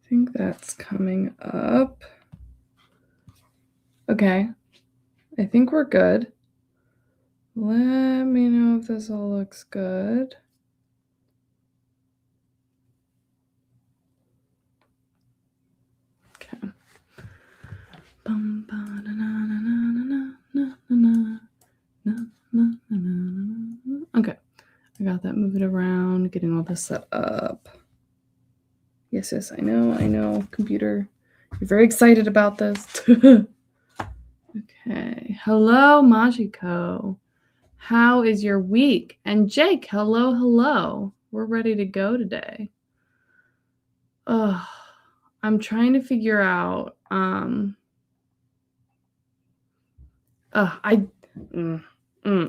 think that's coming up. Okay. I think we're good. Let me know if this all looks good. Okay. Okay. I got that moving around, getting all this set up. Yes, I know. Computer, you're very excited about this. Okay. Hello, Majiko. How is your week? And Jake, hello. We're ready to go today. I'm trying to figure out the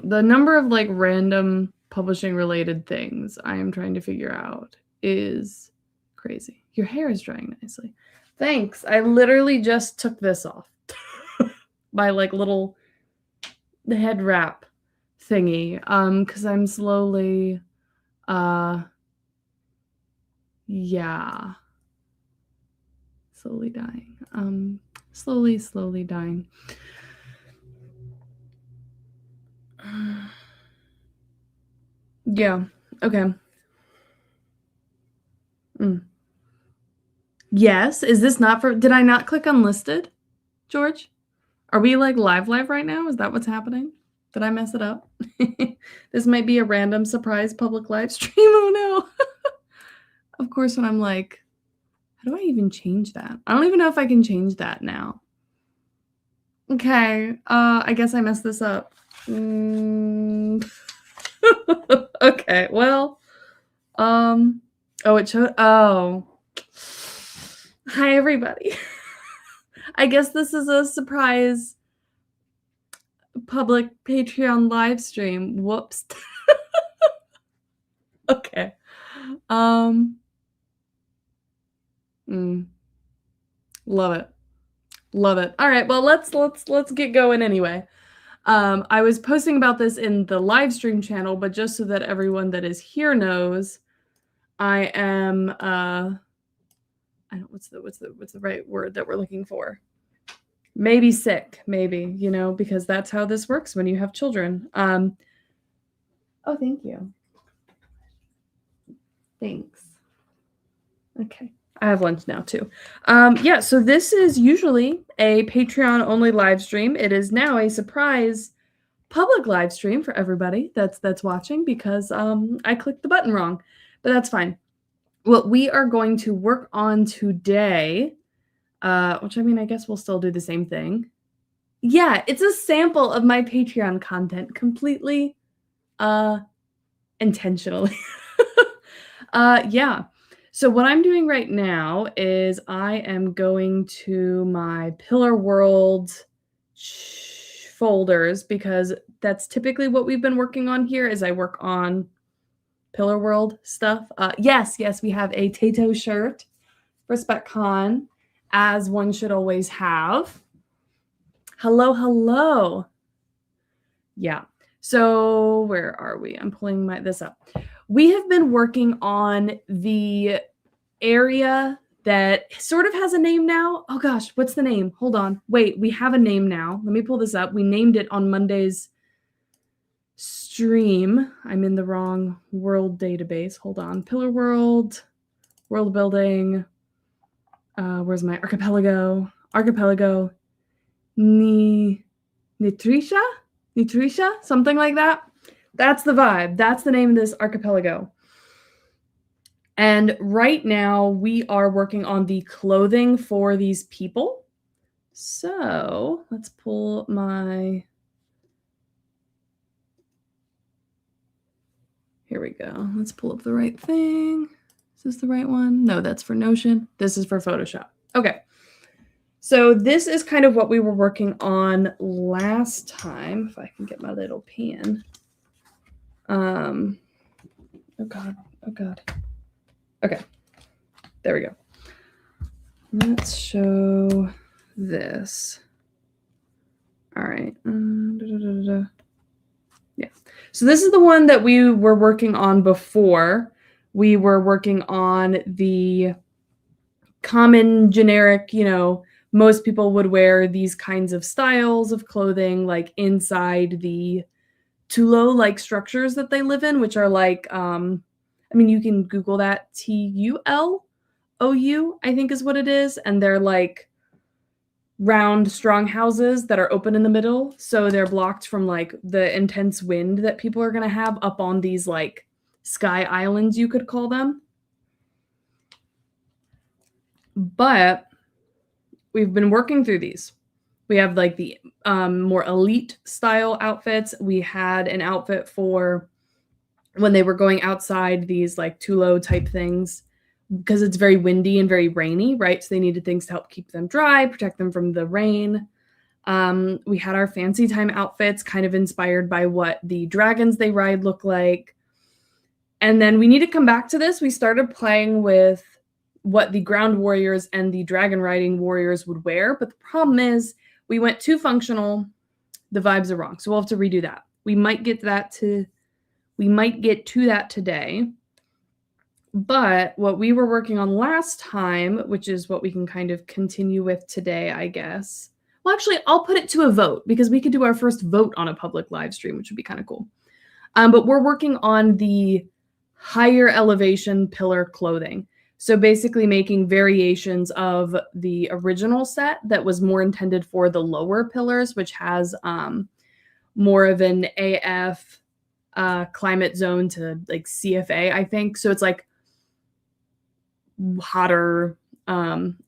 number of like random publishing related things I am trying to figure out is crazy. Your hair is drying nicely. Thanks. I literally just took this off. My like little head wrap thingy. Cause I'm slowly slowly dying. Slowly dying. Yeah. Okay. Yes. Is this not for? Did I not click unlisted, George? Are we like live right now? Is that what's happening? Did I mess it up? This might be a random surprise public live stream. Oh no. Of course, when I'm like, how do I even change that? I don't even know if I can change that now. Okay. I guess I messed this up. Okay. Well, it showed. Oh. Hi, everybody. I guess this is a surprise public Patreon live stream. Whoops. Okay. Love it. All right. Well, let's get going anyway. I was posting about this in the live stream channel, but just so that everyone that is here knows, I am I don't what's the right word that we're looking for? Maybe sick, maybe, because that's how this works when you have children. Oh, thank you. Thanks. Okay. I have lunch now too. So this is usually a Patreon only live stream. It is now a surprise public live stream for everybody that's watching because I clicked the button wrong, but that's fine. What we are going to work on today, which I mean, I guess we'll still do the same thing. Yeah, it's a sample of my Patreon content completely intentionally. Yeah. So what I'm doing right now is I am going to my Pillar World folders because that's typically what we've been working on here is I work on Pillar World stuff. Yes, we have a Tato shirt for SpecCon, as one should always have. Hello. Yeah. So where are we? I'm pulling this up. We have been working on the area that sort of has a name now. Oh gosh, what's the name? Hold on. Wait, we have a name now. Let me pull this up. We named it on Monday's stream. I'm in the wrong world database. Hold on. Pillar World, Worldbuilding. Where's my archipelago? Nitrisha? Something like that. That's the vibe. That's the name of this archipelago. And right now we are working on the clothing for these people. So let's pull my... Here we go. Let's pull up the right thing. Is this the right one? No, that's for Notion. This is for Photoshop. Okay. So this is kind of what we were working on last time. If I can get my little pen. Oh God. Okay. There we go. Let's show this. All right. Yeah. So this is the one that we were working on before. We were working on the common, generic, most people would wear these kinds of styles of clothing like inside the Tulo-like structures that they live in, which are like, you can Google that, Tulou, I think is what it is, and they're like round, strong houses that are open in the middle, so they're blocked from like the intense wind that people are gonna have up on these like sky islands, you could call them. But we've been working through these. We have like the more elite style outfits. We had an outfit for when they were going outside these like Tulo type things because it's very windy and very rainy, right? So they needed things to help keep them dry, protect them from the rain. We had our fancy time outfits kind of inspired by what the dragons they ride look like. And then we need to come back to this. We started playing with what the ground warriors and the dragon riding warriors would wear. But the problem is we went too functional. The vibes are wrong. So we'll have to redo that. We might get to that today. But what we were working on last time, which is what we can kind of continue with today, I guess. Well, actually, I'll put it to a vote because we could do our first vote on a public live stream, which would be kind of cool. But we're working on the higher elevation pillar clothing. So basically making variations of the original set that was more intended for the lower pillars, which has more of an AF climate zone to like CFA, I think. So it's like hotter.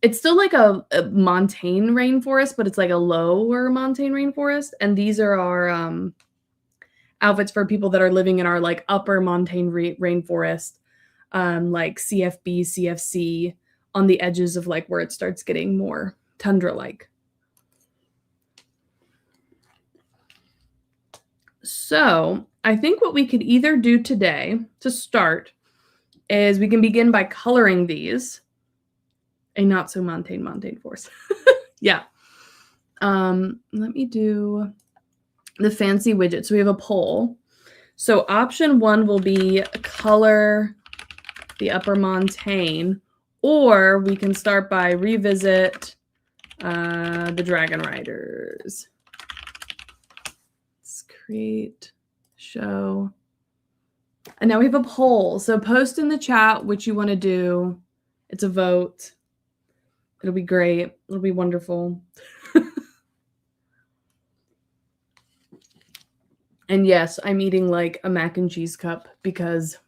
It's still like a montane rainforest, but it's like a lower montane rainforest. And these are our outfits for people that are living in our like upper montane rainforest. Like CFB, CFC on the edges of like where it starts getting more tundra-like. So I think what we could either do today to start is we can begin by coloring these a not so montane forest. Yeah. Let me do the fancy widget. So we have a poll. So option 1 will be color the upper montane, or we can start by revisit the dragon riders. Let's create, show. And now we have a poll. So post in the chat which you want to do. It's a vote. It'll be great. It'll be wonderful. And yes, I'm eating like a mac and cheese cup because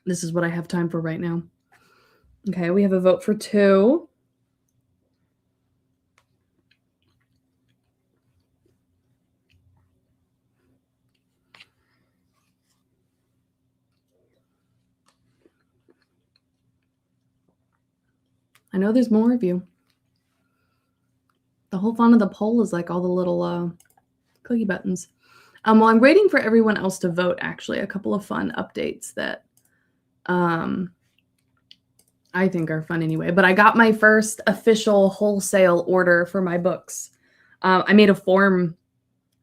this is what I have time for right now. Okay, we have a vote for 2. I know there's more of you. The whole fun of the poll is like all the little clicky buttons. Well, I'm waiting for everyone else to vote, actually. A couple of fun updates that I think are fun anyway. But I got my first official wholesale order for my books. I made a form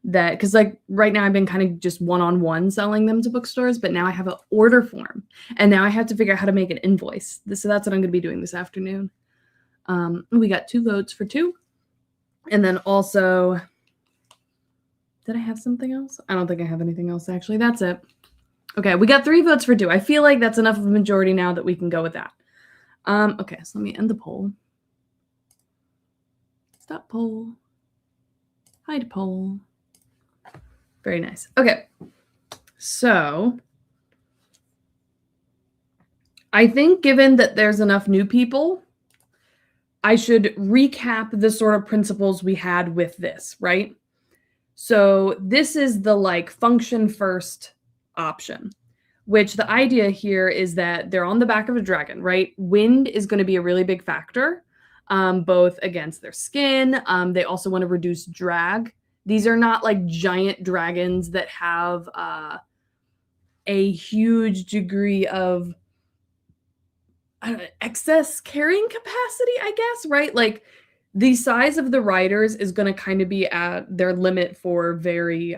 that, because like right now I've been kind of just one-on-one selling them to bookstores, but now I have an order form. And now I have to figure out how to make an invoice. So that's what I'm going to be doing this afternoon. We got 2 votes for 2. And then also, did I have something else? I don't think I have anything else, actually. That's it. Okay, we got 3 votes for 2. I feel like that's enough of a majority now that we can go with that. Okay, so let me end the poll. Stop poll. Hide poll. Very nice. Okay, so I think given that there's enough new people, I should recap the sort of principles we had with this, right? So this is the like function first option, which the idea here is that they're on the back of a dragon, right? Wind is going to be a really big factor, both against their skin. They also want to reduce drag. These are not like giant dragons that have a huge degree of excess carrying capacity, I guess, right? Like the size of the riders is going to kind of be at their limit for very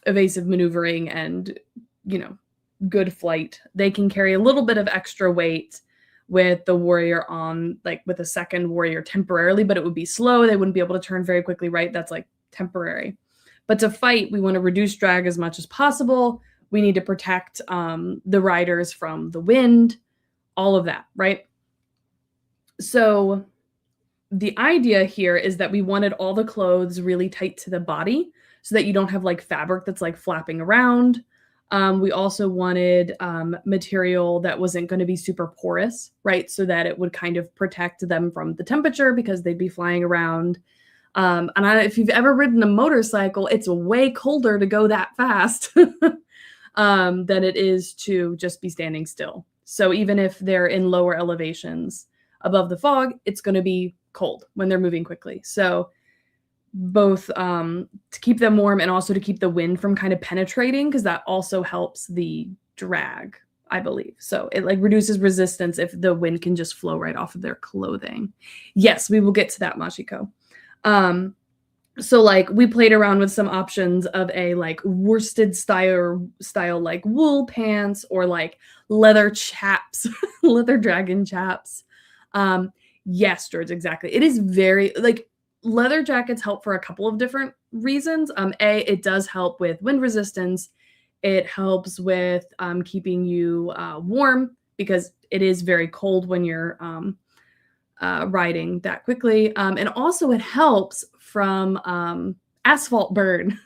evasive maneuvering and, good flight. They can carry a little bit of extra weight, with the warrior on, like, with a second warrior temporarily, but it would be slow. They wouldn't be able to turn very quickly, right? That's like temporary. But to fight, we want to reduce drag as much as possible. We need to protect the riders from the wind, all of that, right? So the idea here is that we wanted all the clothes really tight to the body so that you don't have like fabric that's like flapping around. We also wanted material that wasn't going to be super porous, right? So that it would kind of protect them from the temperature because they'd be flying around. If you've ever ridden a motorcycle, it's way colder to go that fast than it is to just be standing still. So even if they're in lower elevations above the fog, it's going to be cold when they're moving quickly. So both to keep them warm and also to keep the wind from kind of penetrating, because that also helps the drag, I believe. So it like reduces resistance if the wind can just flow right off of their clothing. Yes, we will get to that, Mashiko. So like we played around with some options of a like worsted style like wool pants or like leather chaps, leather dragon chaps. Yes, George, exactly. It is very like leather jackets help for a couple of different reasons. It does help with wind resistance. It helps with keeping you warm because it is very cold when you're riding that quickly. And also it helps from asphalt burn.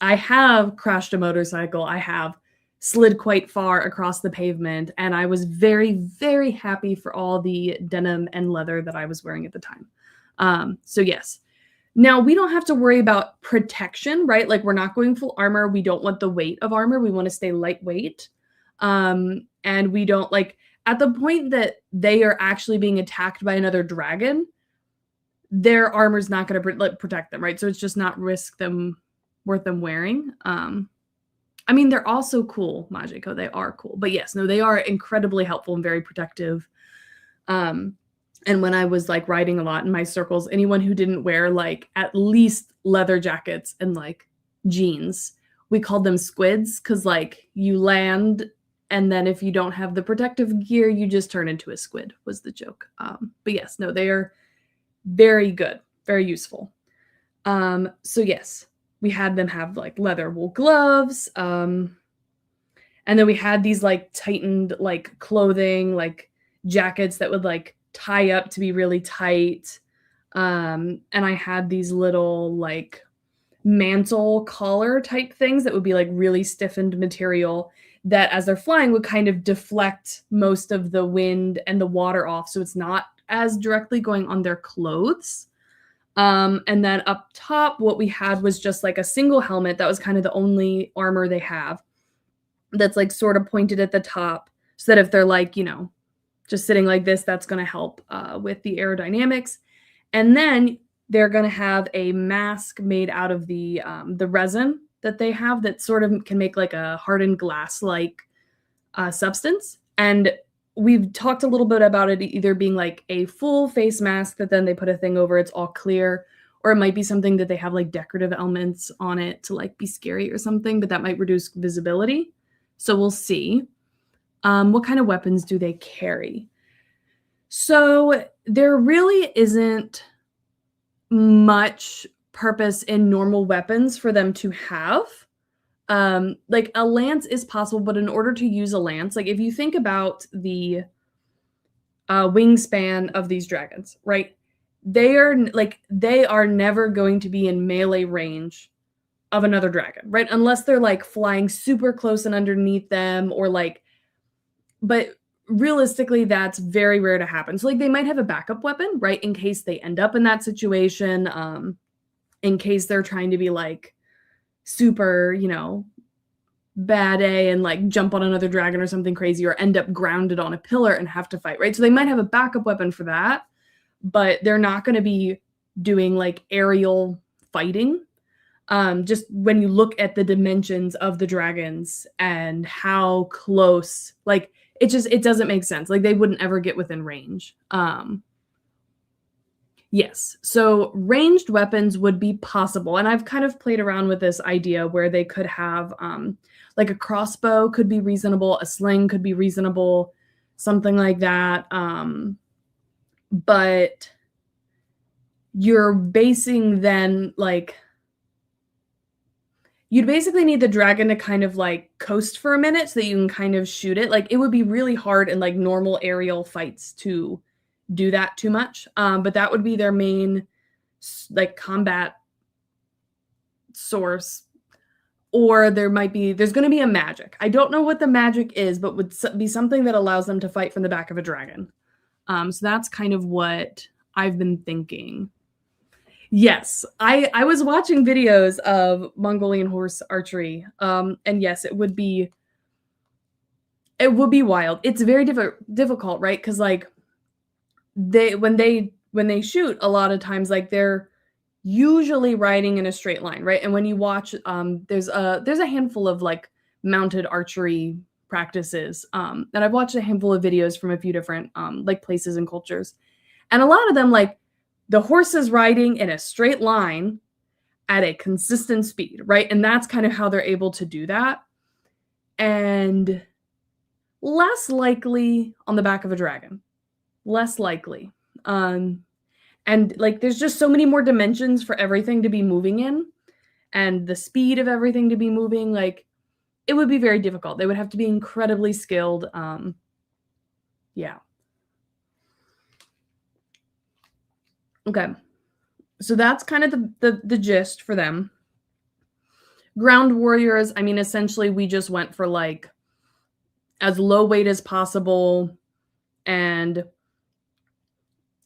I have crashed a motorcycle. I have slid quite far across the pavement, and I was very, very happy for all the denim and leather that I was wearing at the time. So yes. Now, we don't have to worry about protection, right? Like we're not going full armor. We don't want the weight of armor. We want to stay lightweight. And we don't like at the point that they are actually being attacked by another dragon, their armor's not going to protect them, right? So it's just not worth them wearing. I mean, they're also cool, Majiko. They are cool. But yes, no, they are incredibly helpful and very protective. And when I was like riding a lot in my circles, anyone who didn't wear like at least leather jackets and like jeans, we called them squids because like you land and then if you don't have the protective gear, you just turn into a squid was the joke. But yes, no, they are very good, very useful. So yes, we had them have like leather wool gloves. And then we had these like tightened like clothing, like jackets that would like tie up to be really tight. And I had these little like mantle collar type things that would be like really stiffened material that as they're flying would kind of deflect most of the wind and the water off. So it's not as directly going on their clothes. And then up top, what we had was just like a single helmet. That was kind of the only armor they have that's like sort of pointed at the top so that if they're like, you know, just sitting like this, that's going to help with the aerodynamics. And then they're going to have a mask made out of the resin that they have that sort of can make like a hardened glass-like substance. And we've talked a little bit about it either being like a full face mask that then they put a thing over, it's all clear, or it might be something that they have like decorative elements on it to like be scary or something, but that might reduce visibility. So we'll see. What kind of weapons do they carry? So there really isn't much purpose in normal weapons for them to have. Like a lance is possible, but in order to use a lance, like if you think about the wingspan of these dragons, right? They are never going to be in melee range of another dragon, right? Unless they're like flying super close and underneath them or like, but realistically, that's very rare to happen. So like they might have a backup weapon, right? In case they end up in that situation, in case they're trying to be like super, you know, bad A and like jump on another dragon or something crazy or end up grounded on a pillar and have to fight, right? So they might have a backup weapon for that, but they're not going to be doing like aerial fighting. Just when you look at the dimensions of the dragons and how close, like it doesn't make sense. Like they wouldn't ever get within range. Yes, so ranged weapons would be possible. And I've kind of played around with this idea where they could have like a crossbow could be reasonable, a sling could be reasonable. something like that. But you're basing then like, you'd basically need the dragon to kind of like coast for a minute so that you can kind of shoot it. Like it would be really hard in like normal aerial fights to do that too much. But that would be their main like combat source. Or there's going to be a magic. I don't know what the magic is, but would be something that allows them to fight from the back of a dragon. So that's kind of what I've been thinking. Yes, I was watching videos of Mongolian horse archery, and yes, it would be wild. It's very difficult, right? Because like when they shoot, a lot of times like they're usually riding in a straight line, right? And when you watch, there's a handful of like mounted archery practices, and I've watched a handful of videos from a few different like places and cultures, and a lot of them like the horse is riding in a straight line at a consistent speed, right? And that's kind of how they're able to do that. And less likely on the back of a dragon. Less likely. And like there's just so many more dimensions for everything to be moving in, and the speed of everything to be moving, like it would be very difficult. They would have to be incredibly skilled. Yeah. Okay. So that's kind of the gist for them. Ground warriors, I mean, essentially we just went for like as low weight as possible, and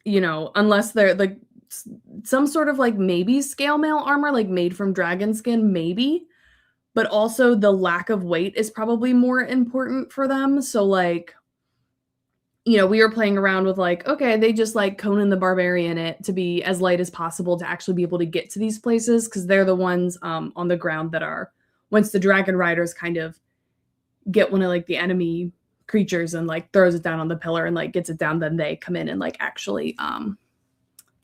unless they're like some sort of like maybe scale mail armor like made from dragon skin, maybe, but also the lack of weight is probably more important for them. So like, we were playing around with like, okay, they just like Conan the Barbarian it to be as light as possible to actually be able to get to these places, because they're the ones on the ground that are, once the dragon riders kind of get one of like the enemy creatures and like throws it down on the pillar and like gets it down, then they come in and like actually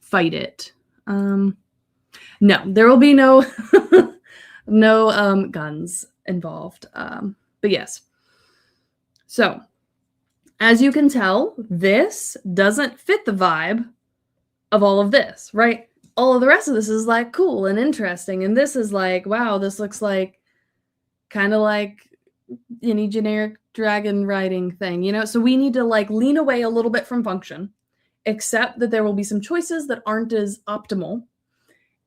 fight it. No, there will be no no guns involved. But yes. So as you can tell, this doesn't fit the vibe of all of this, right? All of the rest of this is like cool and interesting, and this is like, wow, this looks like kind of like any generic dragon riding thing, so we need to like lean away a little bit from function, accept that there will be some choices that aren't as optimal,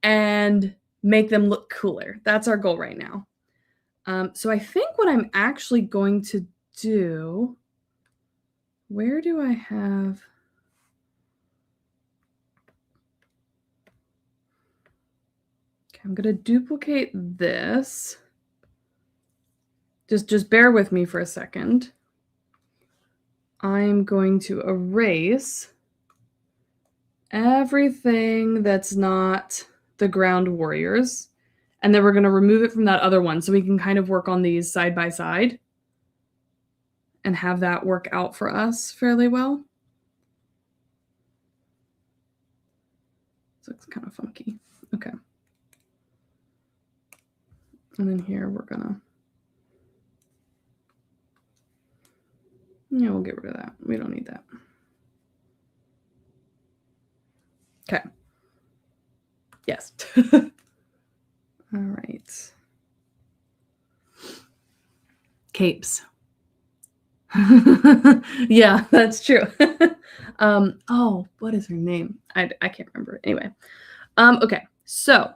and make them look cooler. That's our goal right now. So I think what I'm actually going to do, where do I have? Okay, I'm going to duplicate this. Just bear with me for a second. I'm going to erase everything that's not the ground warriors, and then we're going to remove it from that other one so we can kind of work on these side by side and have that work out for us fairly well. This looks kind of funky. Okay. And then here we're gonna, we'll get rid of that. We don't need that. Okay. Yes. All right. Capes. Yeah, that's true. Oh, what is her name? I can't remember. Anyway. Okay. So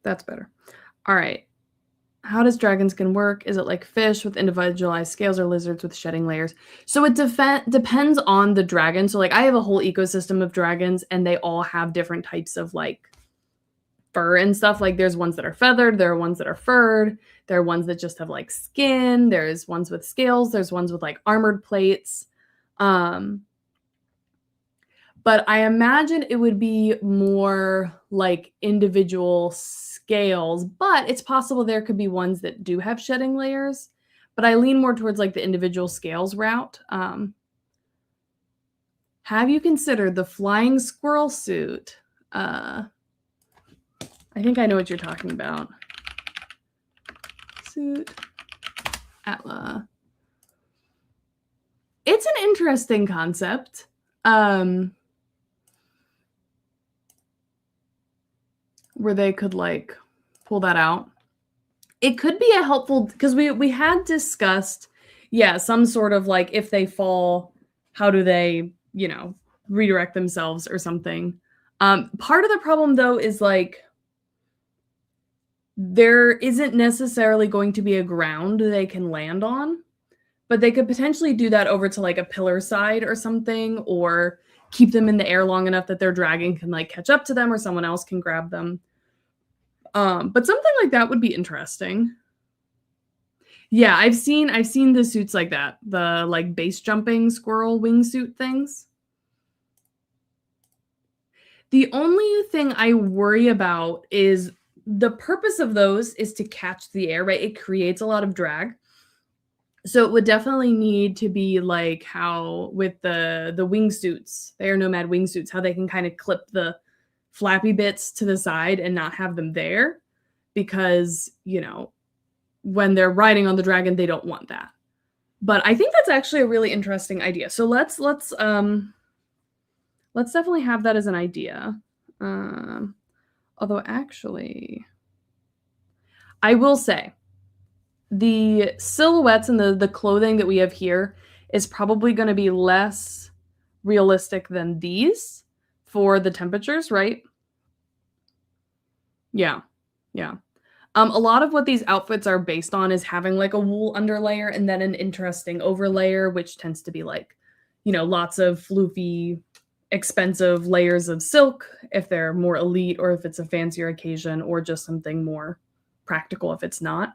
that's better. All right. How does dragon skin work? Is it like fish with individualized scales or lizards with shedding layers? So it depends on the dragon. So like I have a whole ecosystem of dragons, and they all have different types of like fur and stuff. Like there's ones that are feathered, there are ones that are furred, there are ones that just have like skin, there's ones with scales, there's ones with like armored plates. But I imagine it would be more like individual scales, but it's possible there could be ones that do have shedding layers. But I lean more towards like the individual scales route. Have you considered the flying squirrel suit? I think I know what you're talking about. wingsuit. Atla. It's an interesting concept. Where they could like pull that out. It could be a helpful, because we had discussed, yeah, some sort of like if they fall, how do they, you know, redirect themselves or something. Part of the problem though is like there isn't necessarily going to be a ground they can land on, but they could potentially do that over to like a pillar side or something, or keep them in the air long enough that their dragon can like catch up to them or someone else can grab them. But something like that would be interesting. Yeah, I've seen the suits like that, the like base jumping squirrel wingsuit things. The only thing I worry about is the purpose of those is to catch the air, right? It creates a lot of drag. So it would definitely need to be like how with the wingsuits, the Air Nomad wingsuits, how they can kind of clip the flappy bits to the side and not have them there, because, you know, when they're riding on the dragon, they don't want that. But I think that's actually a really interesting idea. So let's definitely have that as an idea. Although actually, I will say the silhouettes and the clothing that we have here is probably going to be less realistic than these for the temperatures, right? Yeah. Yeah. A lot of what these outfits are based on is having like a wool underlayer and then an interesting overlayer, which tends to be like, you know, lots of floofy, expensive layers of silk if they're more elite, or if it's a fancier occasion, or just something more practical if it's not.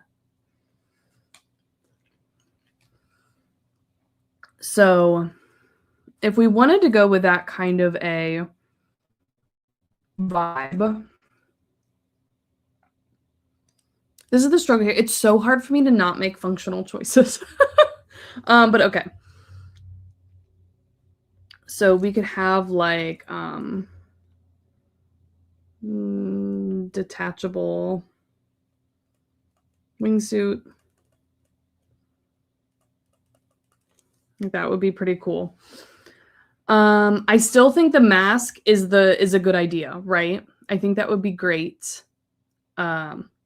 So if we wanted to go with that kind of a vibe, this is the struggle here. It's so hard for me to not make functional choices. But okay. So we could have like detachable wingsuit. That would be pretty cool. I still think the mask is a good idea, right? I think that would be great.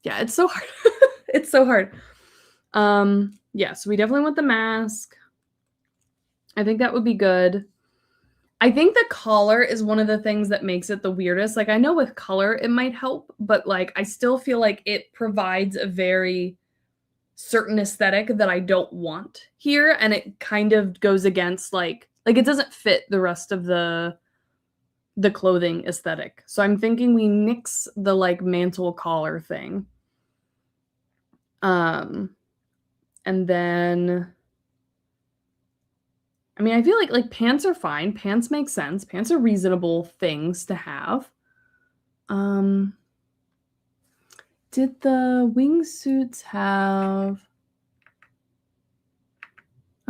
Yeah, it's so hard. It's so hard. Yeah, so we definitely want the mask. I think that would be good. I think the collar is one of the things that makes it the weirdest. Like, I know with color it might help, but like I still feel like it provides a very certain aesthetic that I don't want here, and it kind of goes against like it doesn't fit the rest of the clothing aesthetic. So I'm thinking we nix the like mantle collar thing. And then I mean, I feel like pants are fine. Pants make sense. Pants are reasonable things to have. Did the wingsuits have...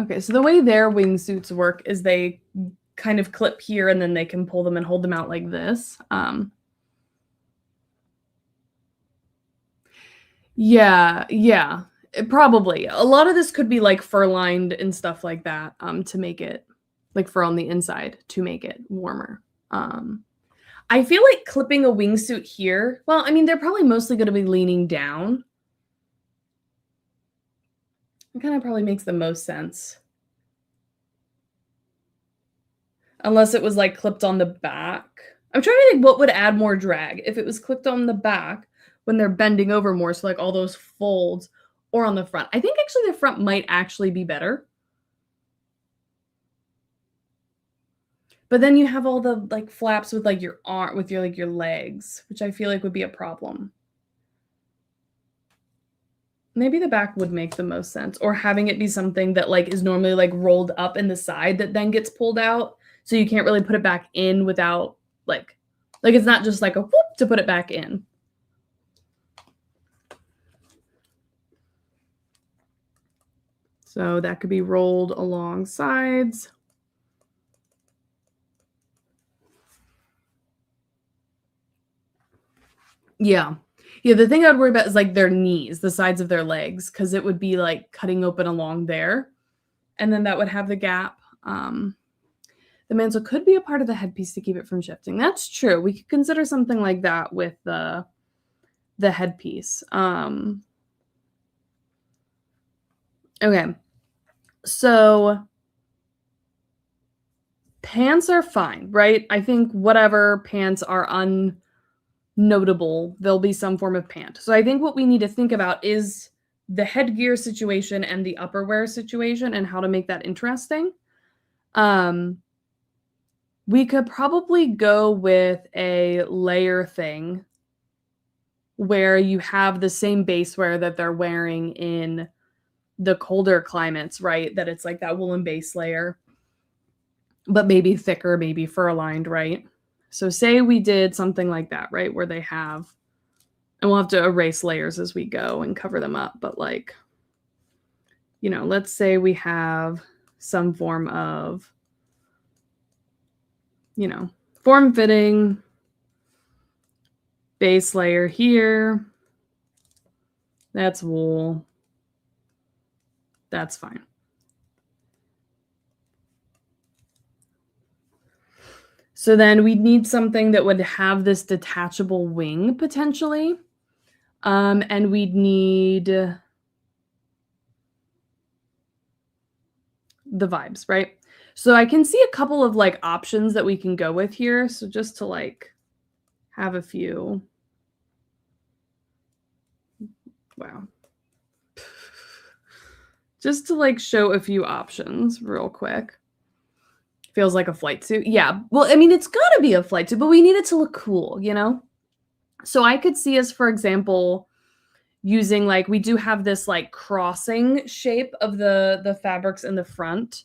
Okay, so the way their wingsuits work is they kind of clip here and then they can pull them and hold them out like this. Yeah, probably. A lot of this could be like fur-lined and stuff like that, to make it like fur on the inside to make it warmer. I feel like clipping a wingsuit here, well, I mean, they're probably mostly going to be leaning down. It kind of probably makes the most sense. Unless it was like clipped on the back. I'm trying to think what would add more drag if it was clipped on the back when they're bending over more, so like all those folds, or on the front. I think actually the front might actually be better. But then you have all the like flaps with like your arm, with your like your legs, which I feel like would be a problem. Maybe the back would make the most sense, or having it be something that like is normally like rolled up in the side that then gets pulled out, so you can't really put it back in without like it's not just like a whoop to put it back in. So that could be rolled along sides. Yeah. Yeah, the thing I'd worry about is like their knees, the sides of their legs, because it would be like cutting open along there. And then that would have the gap. The mantle could be a part of the headpiece to keep it from shifting. That's true. We could consider something like that with the headpiece. Okay. So pants are fine, right? I think whatever pants are unnotable, there'll be some form of pant. So I think what we need to think about is the headgear situation and the upperwear situation and how to make that interesting. We could probably go with a layer thing where you have the same base wear that they're wearing in the colder climates, right? That it's like that woolen base layer, but maybe thicker, maybe fur-lined, right? So say we did something like that, right? Where they have, and we'll have to erase layers as we go and cover them up, but like, you know, let's say we have some form of, you know, form-fitting base layer here. That's wool. That's fine. So then we'd need something that would have this detachable wing potentially. And we'd need the vibes, right? So I can see a couple of like options that we can go with here. So just to like have a few. Wow. Just to like show a few options real quick. Feels like a flight suit. Yeah. Well, I mean, it's gotta be a flight suit, but we need it to look cool, you know? So I could see us, for example, using like, we do have this like crossing shape of the fabrics in the front,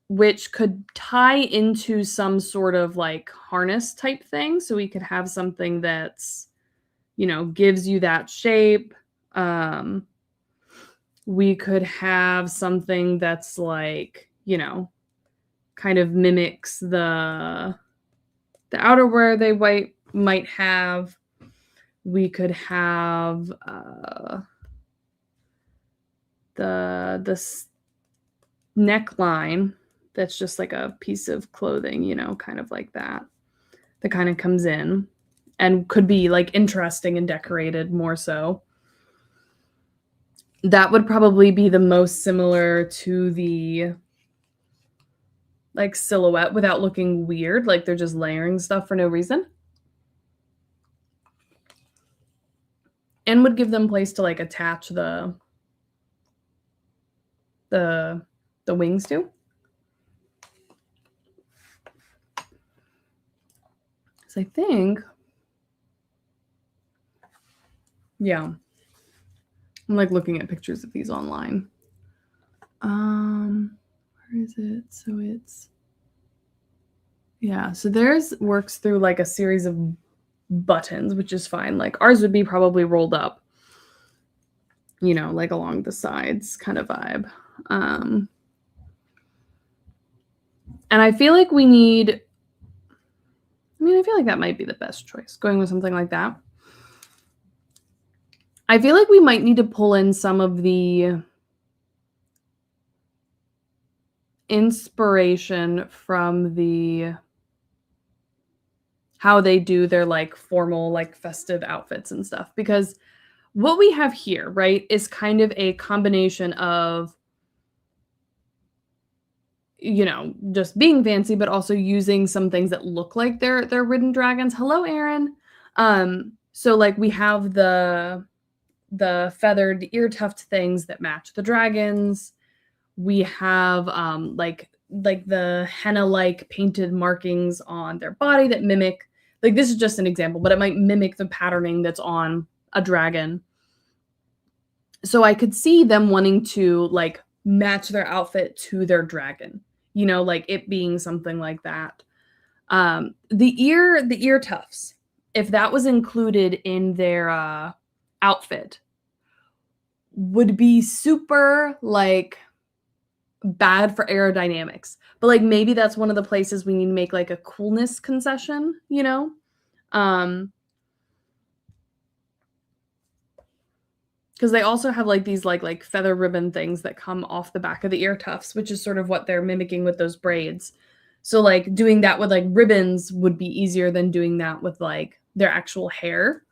which could tie into some sort of like harness type thing. So we could have something that's, you know, gives you that shape. We could have something that's like, you know, kind of mimics the outerwear they might have. We could have the neckline that's just like a piece of clothing, you know, kind of like that kind of comes in and could be like interesting and decorated more so. That would probably be the most similar to the like silhouette without looking weird, like they're just layering stuff for no reason. And would give them place to like attach the wings to. So I think, yeah, I'm like looking at pictures of these online. Where is it? So it's, yeah, so theirs works through like a series of buttons, which is fine. Like ours would be probably rolled up, you know, like along the sides kind of vibe. And I feel like we need, I mean, I feel like that might be the best choice, going with something like that. I feel like we might need to pull in some of the inspiration from the how they do their like formal, like festive outfits and stuff, because what we have here, right, is kind of a combination of, you know, just being fancy, but also using some things that look like they're ridden dragons. Hello, Aaron. So like we have the feathered ear tuft things that match the dragons. We have like the henna-like painted markings on their body that mimic, like this is just an example, but it might mimic the patterning that's on a dragon. So I could see them wanting to like match their outfit to their dragon, you know, like it being something like that. The ear tufts, if that was included in their outfit, would be super like bad for aerodynamics. But like maybe that's one of the places we need to make like a coolness concession, you know? because they also have like these like feather ribbon things that come off the back of the ear tufts, which is sort of what they're mimicking with those braids. So like doing that with like ribbons would be easier than doing that with like their actual hair.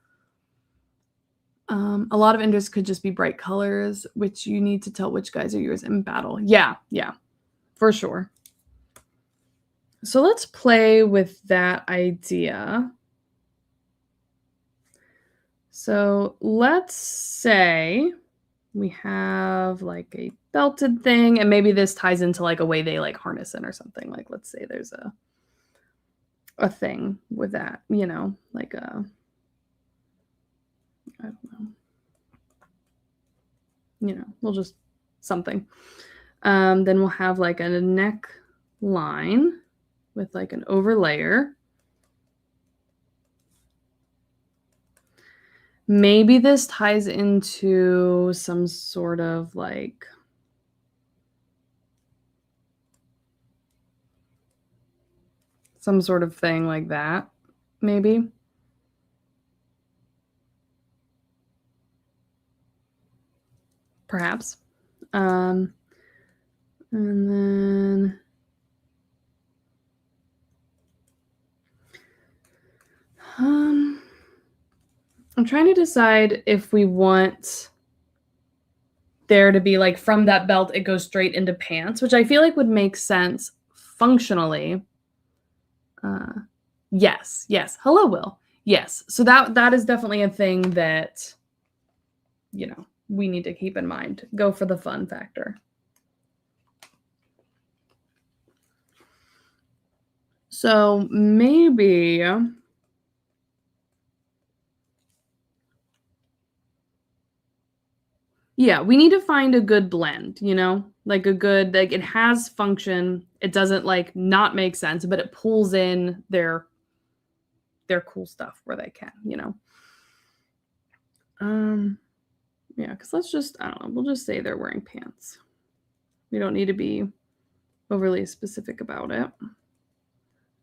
A lot of interest could just be bright colors, which you need to tell which guys are yours in battle. Yeah, for sure. So let's play with that idea. So let's say we have like a belted thing, and maybe this ties into like a way they like harness in or something. Like let's say there's a thing with that, you know, like a, I don't know, you know, we'll just something. Then we'll have like a neck line with like an overlayer. Maybe this ties into some sort of like some sort of thing like that, maybe. Perhaps. And then I'm trying to decide if we want there to be like from that belt it goes straight into pants, which I feel like would make sense functionally. Yes. Hello, Will. Yes. So that is definitely a thing that, you know, we need to keep in mind. Go for the fun factor. So maybe yeah, we need to find a good blend, you know? Like a good, like it has function. It doesn't like not make sense, but it pulls in their cool stuff where they can, you know? Yeah, because let's just, I don't know, we'll just say they're wearing pants. We don't need to be overly specific about it.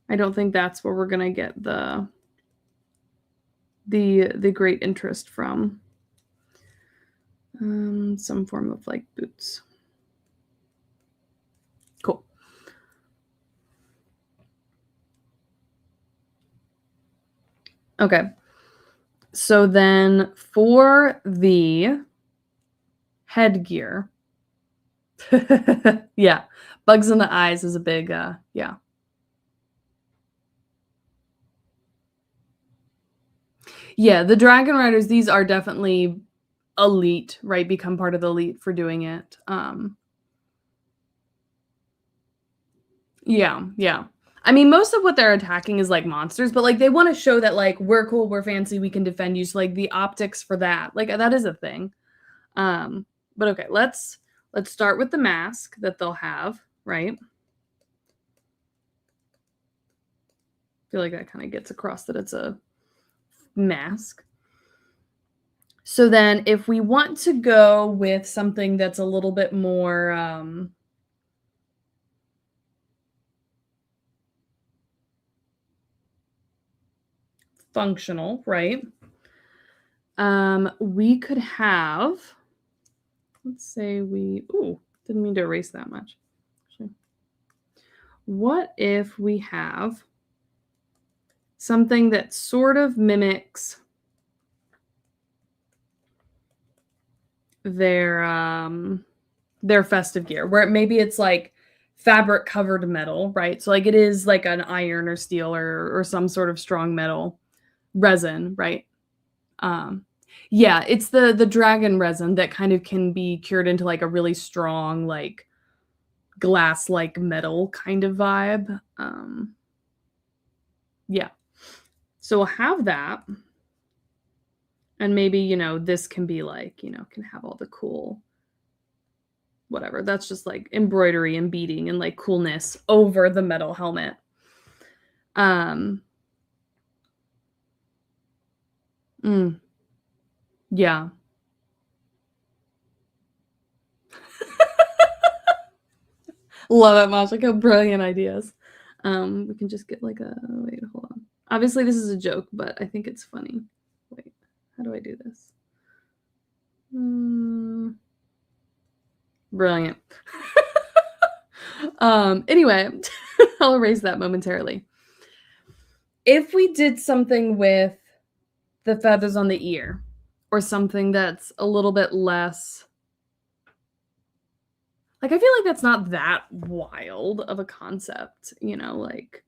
I don't think that's where we're gonna get the great interest from. Some form of like boots. Cool. Okay. So then for the headgear, yeah, bugs in the eyes is a big, yeah. Yeah, the Dragon Riders, these are definitely elite, right? Become part of the elite for doing it. Yeah. I mean, most of what they're attacking is like monsters, but like they want to show that like we're cool, we're fancy, we can defend you. So like the optics for that, like that is a thing. But okay, let's start with the mask that they'll have, right? I feel like that kind of gets across that it's a mask. So then if we want to go with something that's a little bit more functional, right? We could have, let's say didn't mean to erase that much. Actually. What if we have something that sort of mimics their festive gear, where maybe it's like fabric covered metal, right? So like it is like an iron or steel or some sort of strong metal resin, right? Yeah, it's the dragon resin that kind of can be cured into like a really strong like glass like metal kind of vibe. Yeah. So we'll have that. And maybe, you know, this can be like, you know, can have all the cool whatever. That's just like embroidery and beading and like coolness over the metal helmet. Yeah. Love it, Masha. Brilliant ideas. We can just get like a, wait, hold on. Obviously this is a joke, but I think it's funny. Wait, how do I do this? Brilliant. Anyway, I'll erase that momentarily. If we did something with the feathers on the ear, or something that's a little bit less, like, I feel like that's not that wild of a concept, you know, like,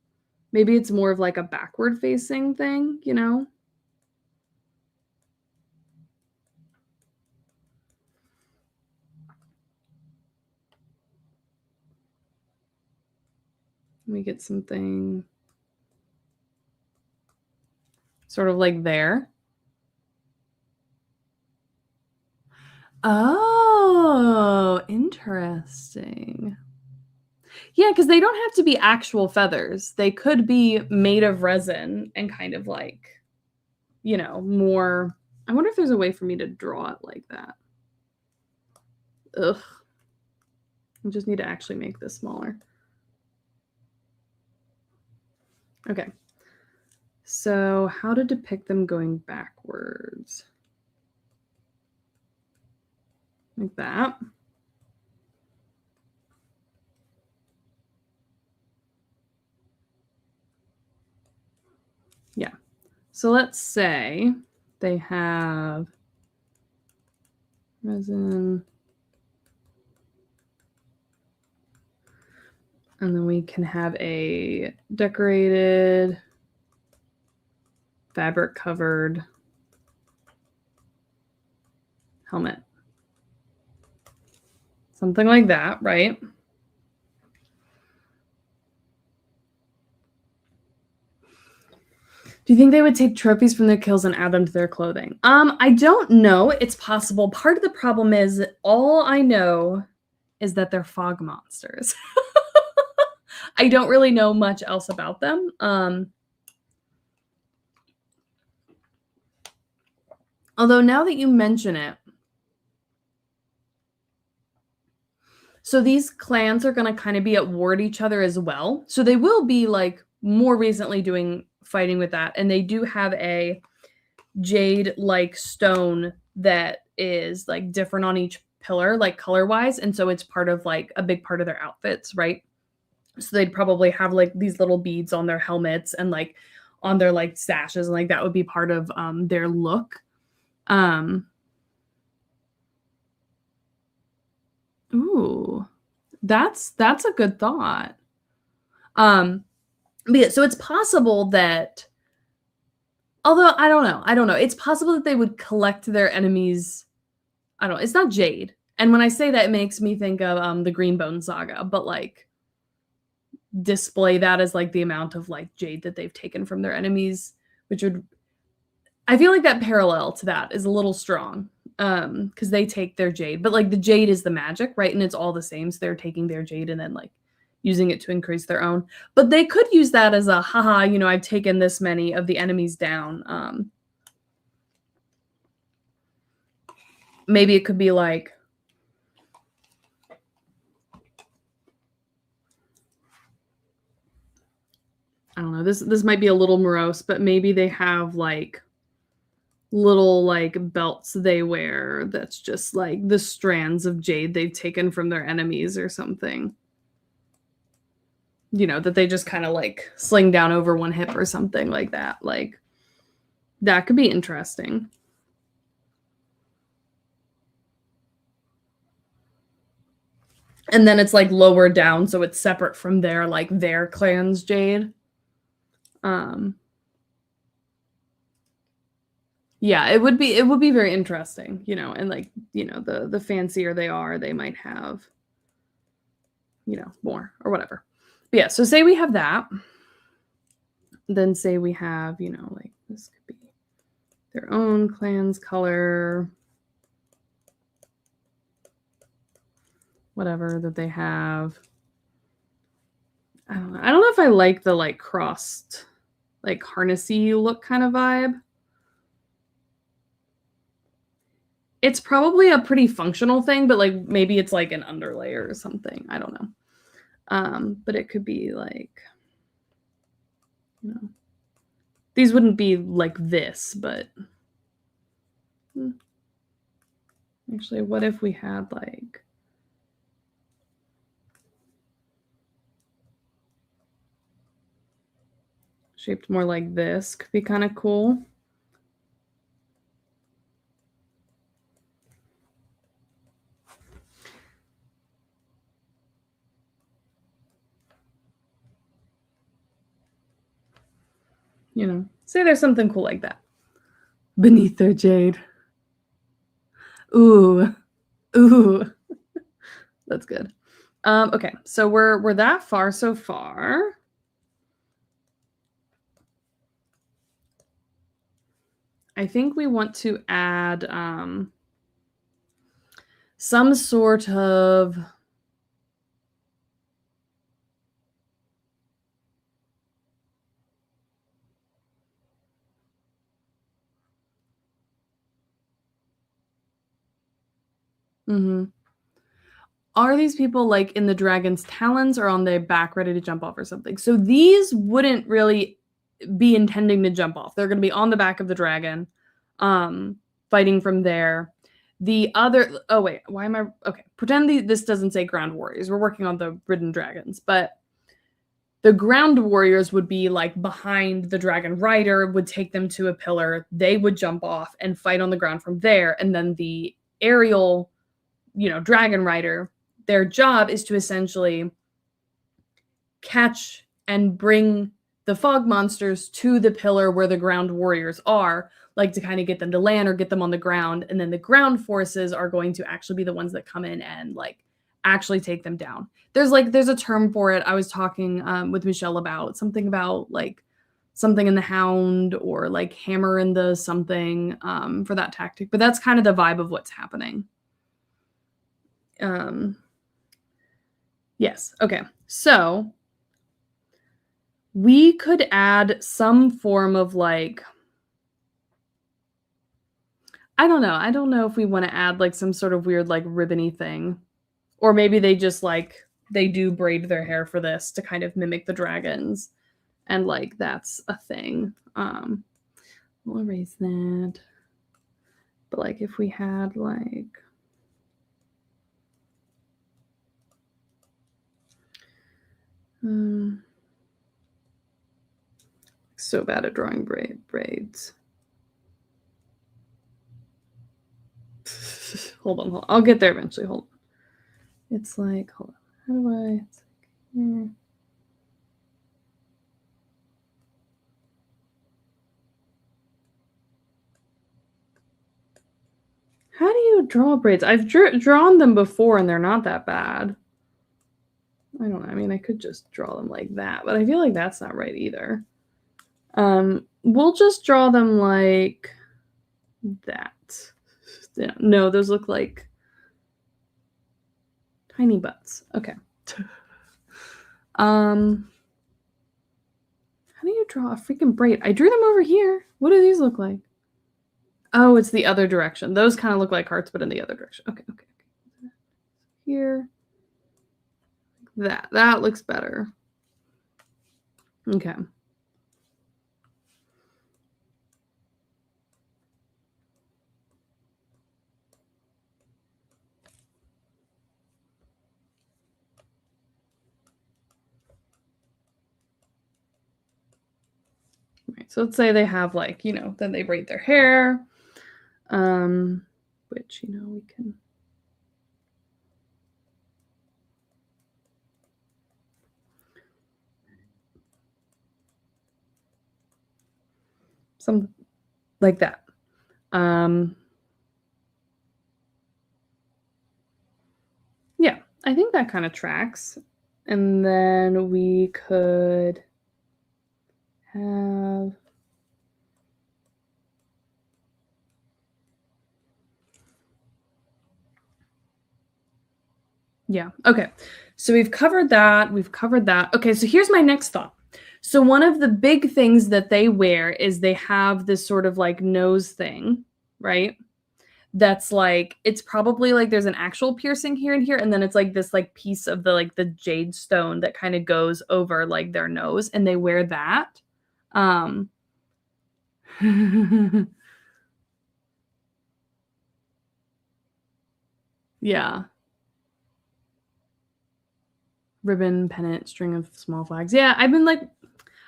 maybe it's more of like a backward facing thing, you know? Let me get something sort of like there. Oh, interesting. Yeah, because they don't have to be actual feathers. They could be made of resin and kind of like, you know, more. I wonder if there's a way for me to draw it like that. Ugh. I just need to actually make this smaller. Okay. So how to depict them going backwards. Like that. Yeah. So let's say they have resin. And then we can have a decorated, fabric covered helmet. Something like that, right? Do you think they would take trophies from their kills and add them to their clothing? I don't know. It's possible. Part of the problem is all I know is that they're fog monsters. I don't really know much else about them. Although now that you mention it, so these clans are going to kind of be at war at each other as well. So they will be like more recently fighting with that. And they do have a jade-like stone that is like different on each pillar, like color-wise. And so it's part of like a big part of their outfits, right? So they'd probably have like these little beads on their helmets and like on their like sashes, and like that would be part of their look. Ooh, that's a good thought. But yeah, so it's possible that, although I don't know. It's possible that they would collect their enemies. I don't know. It's not jade. And when I say that, it makes me think of the Greenbone saga, but like display that as like the amount of like jade that they've taken from their enemies, which would, I feel like that parallel to that is a little strong. Because they take their jade, but like the jade is the magic, right? And it's all the same. So they're taking their jade and then like using it to increase their own. But they could use that as a haha, you know, I've taken this many of the enemies down. Maybe it could be like, I don't know, this might be a little morose, but maybe they have like little like belts they wear that's just like the strands of jade they've taken from their enemies or something. You know, that they just kind of like sling down over one hip or something like that. Like that could be interesting. And then it's like lower down, so it's separate from their like their clan's jade. Yeah, it would be very interesting, you know, and like, you know, the fancier they are, they might have, you know, more or whatever. But yeah, so say we have that. Then say we have, you know, like this could be their own clan's color, whatever that they have. I don't know if I like the like crossed, like harnessy look kind of vibe. It's probably a pretty functional thing, but like maybe it's like an underlayer or something. I don't know. But it could be like, you know, these wouldn't be like this, but Actually, what if we had like shaped more like this? Could be kind of cool. You know, say there's something cool like that. Beneath their jade. Ooh. Ooh. That's good. Okay, so we're that far so far. I think we want to add some sort of Are these people like in the dragon's talons or on their back ready to jump off or something? So these wouldn't really be intending to jump off. They're going to be on the back of the dragon, fighting from there. The other, oh wait, why am I, okay, pretend this doesn't say ground warriors. We're working on the ridden dragons, but the ground warriors would be like behind the dragon rider, would take them to a pillar. They would jump off and fight on the ground from there. And then the aerial, dragon rider, their job is to essentially catch and bring the fog monsters to the pillar where the ground warriors are, like to kind of get them to land or get them on the ground. And then the ground forces are going to actually be the ones that come in and like actually take them down. There's a term for it. I was talking with Michelle about something in the hound or like hammer in the something for that tactic. But that's kind of the vibe of what's happening. Yes. Okay. So we could add some form of like, I don't know. I don't know if we want to add like some sort of weird like ribbony thing. Or maybe they just like, they do braid their hair for this to kind of mimic the dragons. And like, that's a thing. We'll erase that. But like, if we had like, so bad at drawing braids. Hold on. I'll get there eventually. Hold on. It's like, hold on. How do I? It's like, How do you draw braids? I've drawn them before and they're not that bad. I don't know. I mean, I could just draw them like that, but I feel like that's not right either. We'll just draw them like that. Yeah, no, those look like tiny butts. Okay. How do you draw a freaking braid? I drew them over here. What do these look like? Oh, it's the other direction. Those kind of look like hearts, but in the other direction. Okay. Here. That looks better. Okay. Right, so let's say they have like, then they braid their hair, which, we can. Some like that. Yeah, I think that kind of tracks. And then we could have yeah. Okay. So we've covered that. Okay, so here's my next thought. So one of the big things that they wear is they have this sort of like nose thing, right? That's like, it's probably like there's an actual piercing here and here, and then it's like this like piece of the jade stone that kind of goes over like their nose, and they wear that. Yeah. Ribbon, pennant, string of small flags. Yeah, I've been like,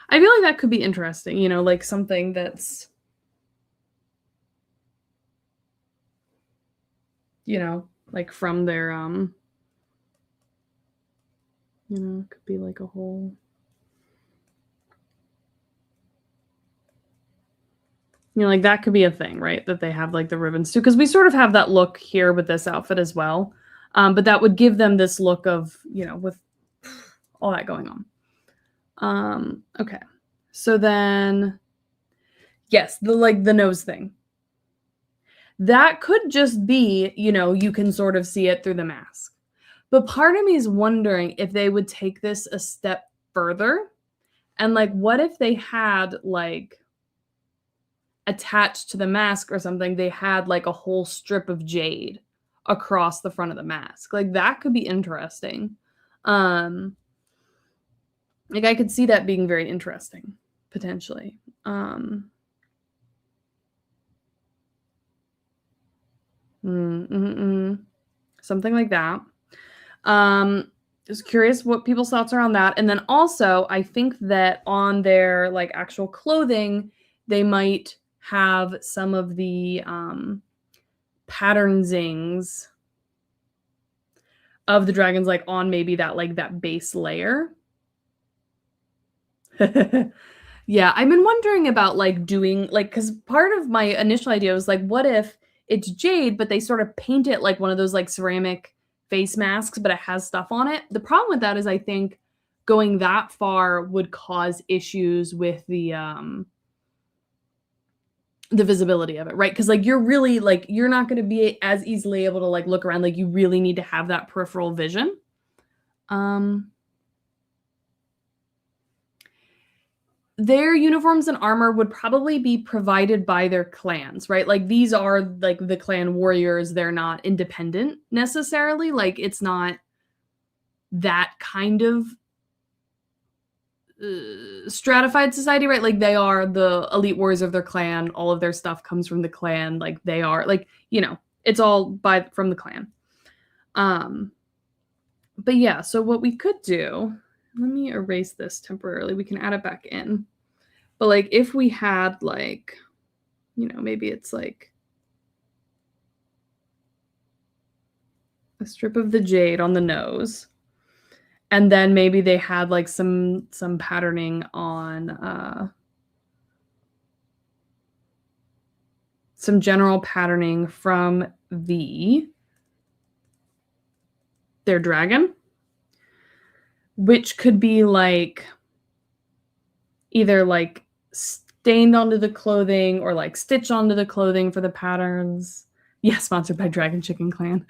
I feel like that could be interesting, you know, like something that's, you know, like from their, you know, it could be like a whole, you know, like that could be a thing, right? That they have like the ribbons too, because we sort of have that look here with this outfit as well. But that would give them this look of, you know, with all that going on. Okay. So then, yes, the nose thing. That could just be, you know, you can sort of see it through the mask. But part of me is wondering if they would take this a step further and like what if they had like attached to the mask or something, they had like a whole strip of jade across the front of the mask. Like that could be interesting. Like I could see that being very interesting potentially. Something like that. Just curious what people's thoughts are on that. And then also, I think that on their like actual clothing, they might have some of the patternsings of the dragons like on maybe that like that base layer. Yeah, I've been wondering about like doing like because part of my initial idea was like, what if it's jade, but they sort of paint it like one of those like ceramic face masks, but it has stuff on it. The problem with that is I think going that far would cause issues with the visibility of it, right? Because like you're really like you're not going to be as easily able to like look around. Like you really need to have that peripheral vision. Their uniforms and armor would probably be provided by their clans, right? Like these are like the clan warriors. They're not independent necessarily. Like it's not that kind of stratified society, right? Like they are the elite warriors of their clan. All of their stuff comes from the clan. Like they are like, you know, it's all from the clan. But yeah, so what we could do, let me erase this temporarily. We can add it back in. But like if we had like, you know, maybe it's like a strip of the jade on the nose. And then maybe they had like some patterning on some general patterning from their dragon, which could be like either like stained onto the clothing or like stitched onto the clothing for the patterns. Yeah, sponsored by Dragon Chicken Clan.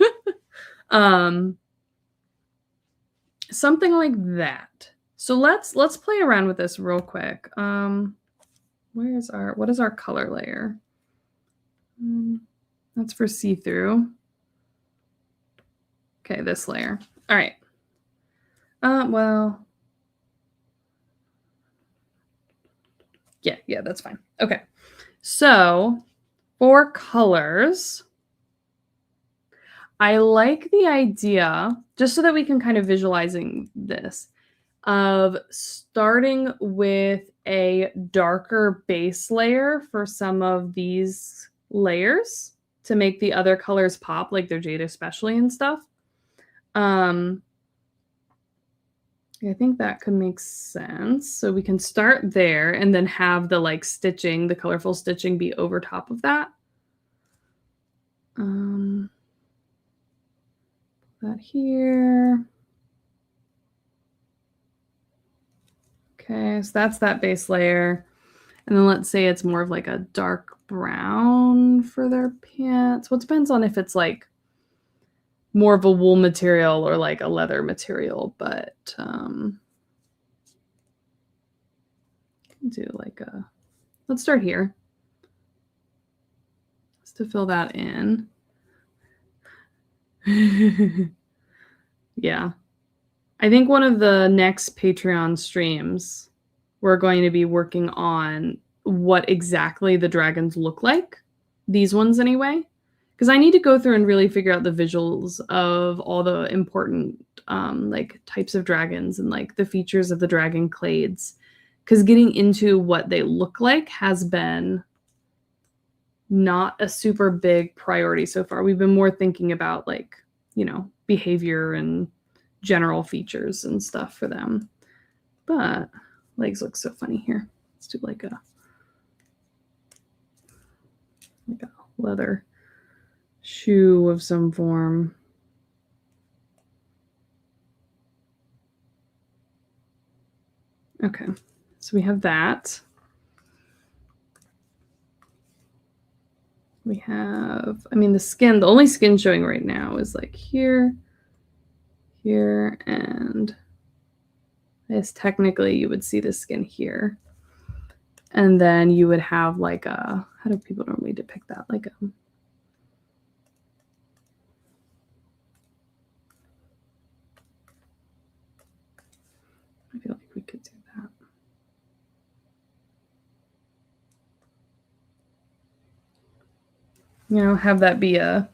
Something like that. So let's play around with this real quick. What is our color layer? That's for see-through. Okay, this layer. All right. Well, yeah, that's fine. Okay. So for colors, I like the idea, just so that we can kind of visualizing this, of starting with a darker base layer for some of these layers to make the other colors pop, like their jade especially and stuff. I think that could make sense. So we can start there and then have the like stitching, the colorful stitching be over top of that. That here. Okay, so that's that base layer. And then let's say it's more of like a dark brown for their pants. Well, it depends on if it's like more of a wool material or like a leather material, but do like let's start here just to fill that in. Yeah. I think one of the next Patreon streams, we're going to be working on what exactly the dragons look like. These ones anyway. because I need to go through and really figure out the visuals of all the important like types of dragons and like the features of the dragon clades, because getting into what they look like has been not a super big priority so far. We've been more thinking about like, you know, behavior and general features and stuff for them. But legs look so funny here. Let's do like a leather shoe of some form. Okay, so we have that. We have, I mean, the skin, the only skin showing right now is like here, here, and I guess technically you would see the skin here. And then you would have like a, how do people normally depict that? Like a, I feel like we could do that. You know, have that be a,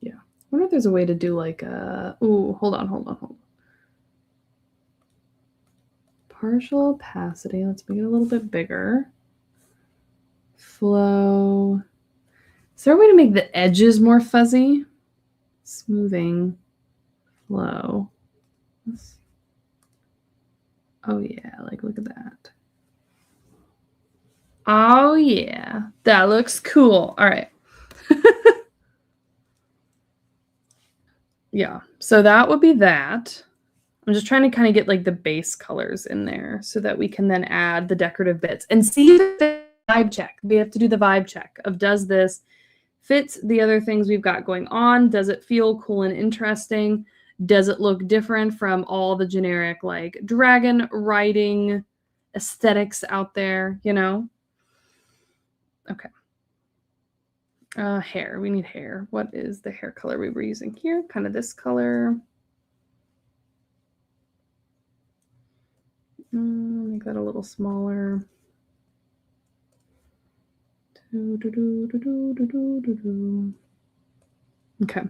yeah. I wonder if there's a way to do like a, ooh, hold on. Partial opacity, let's make it a little bit bigger. Flow. Is there a way to make the edges more fuzzy? Smoothing. Flow. Oh yeah, like look at that. Oh yeah, that looks cool. All right. Yeah, so that would be that. I'm just trying to kind of get like the base colors in there so that we can then add the decorative bits and see the vibe check. We have to do the vibe check of, does this fit the other things we've got going on? Does it feel cool and interesting? Does it look different from all the generic like dragon riding aesthetics out there, you know? Okay. Hair, we need hair. What is the hair color we were using here? Kind of this color. Make that a little smaller. Okay.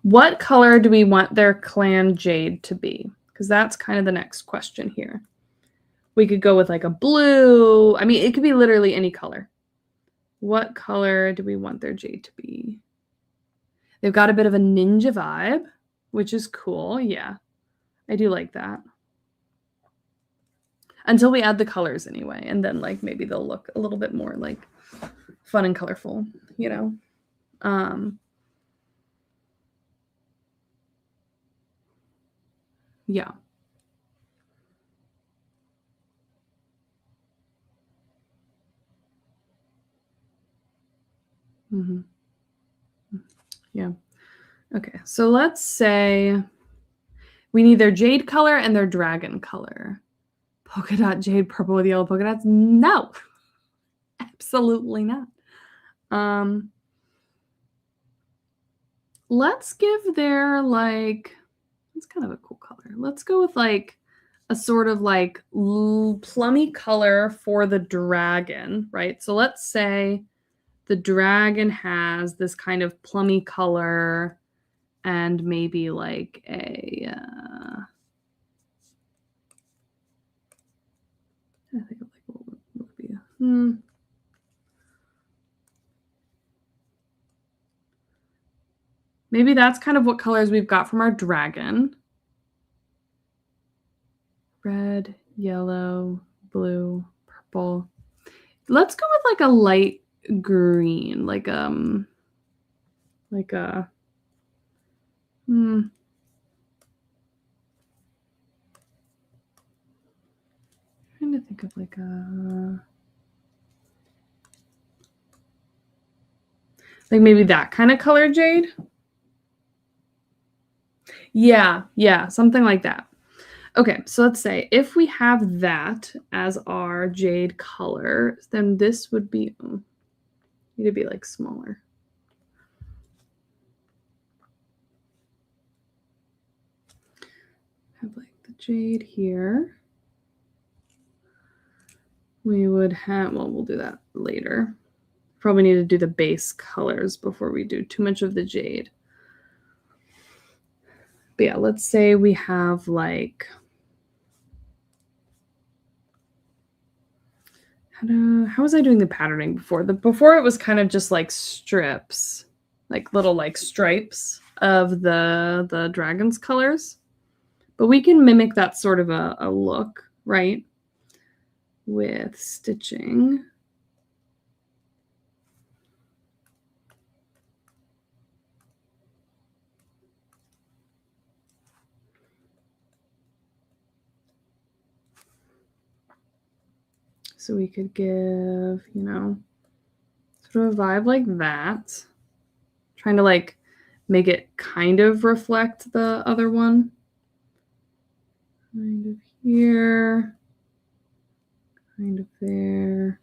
What color do we want their clan jade to be? Because that's kind of the next question here. We could go with like a blue. I mean, it could be literally any color. What color do we want their jade to be? They've got a bit of a ninja vibe, which is cool. Yeah, I do like that. Until we add the colors anyway, and then like maybe they'll look a little bit more like fun and colorful, you know? Yeah. Mm-hmm. Yeah. Okay, so let's say we need their jade color and their dragon color. Polka dot jade purple with yellow polka dots? No, absolutely not. Let's give their like, it's kind of a cool color. Let's go with like a sort of like plummy color for the dragon, right? So let's say the dragon has this kind of plummy color and maybe like a, I think like what would be maybe that's kind of what colors we've got from our dragon. Red, yellow, blue, purple. Let's go with like a light green, like a trying to think of like a, like maybe that kind of color jade. Yeah, something like that. Okay, so let's say if we have that as our jade color, then this would be, need to be like smaller. Have like the jade here. We would have, well, we'll do that later. Probably need to do the base colors before we do too much of the jade. But yeah, let's say we have like, how was I doing the patterning before? Before it was kind of just like strips, like little like stripes of the dragon's colors. But we can mimic that sort of a look, right? With stitching. So we could give, you know, sort of a vibe like that. Trying to like make it kind of reflect the other one. Kind of here. Kind of there.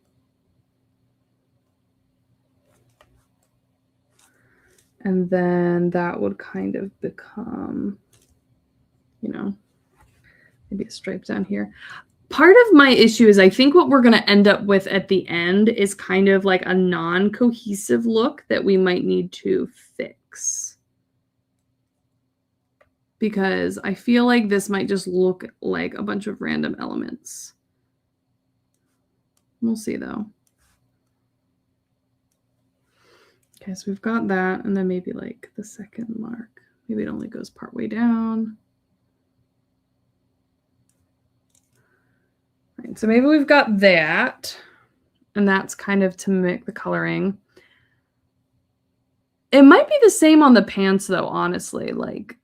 And then that would kind of become, you know, maybe a stripe down here. Part of my issue is I think what we're going to end up with at the end is kind of like a non-cohesive look that we might need to fix. Because I feel like this might just look like a bunch of random elements. We'll see though. Okay, so we've got that, and then maybe like the second mark. Maybe it only goes partway down. Right, so maybe we've got that, and that's kind of to mimic the coloring. It might be the same on the pants though, honestly. Like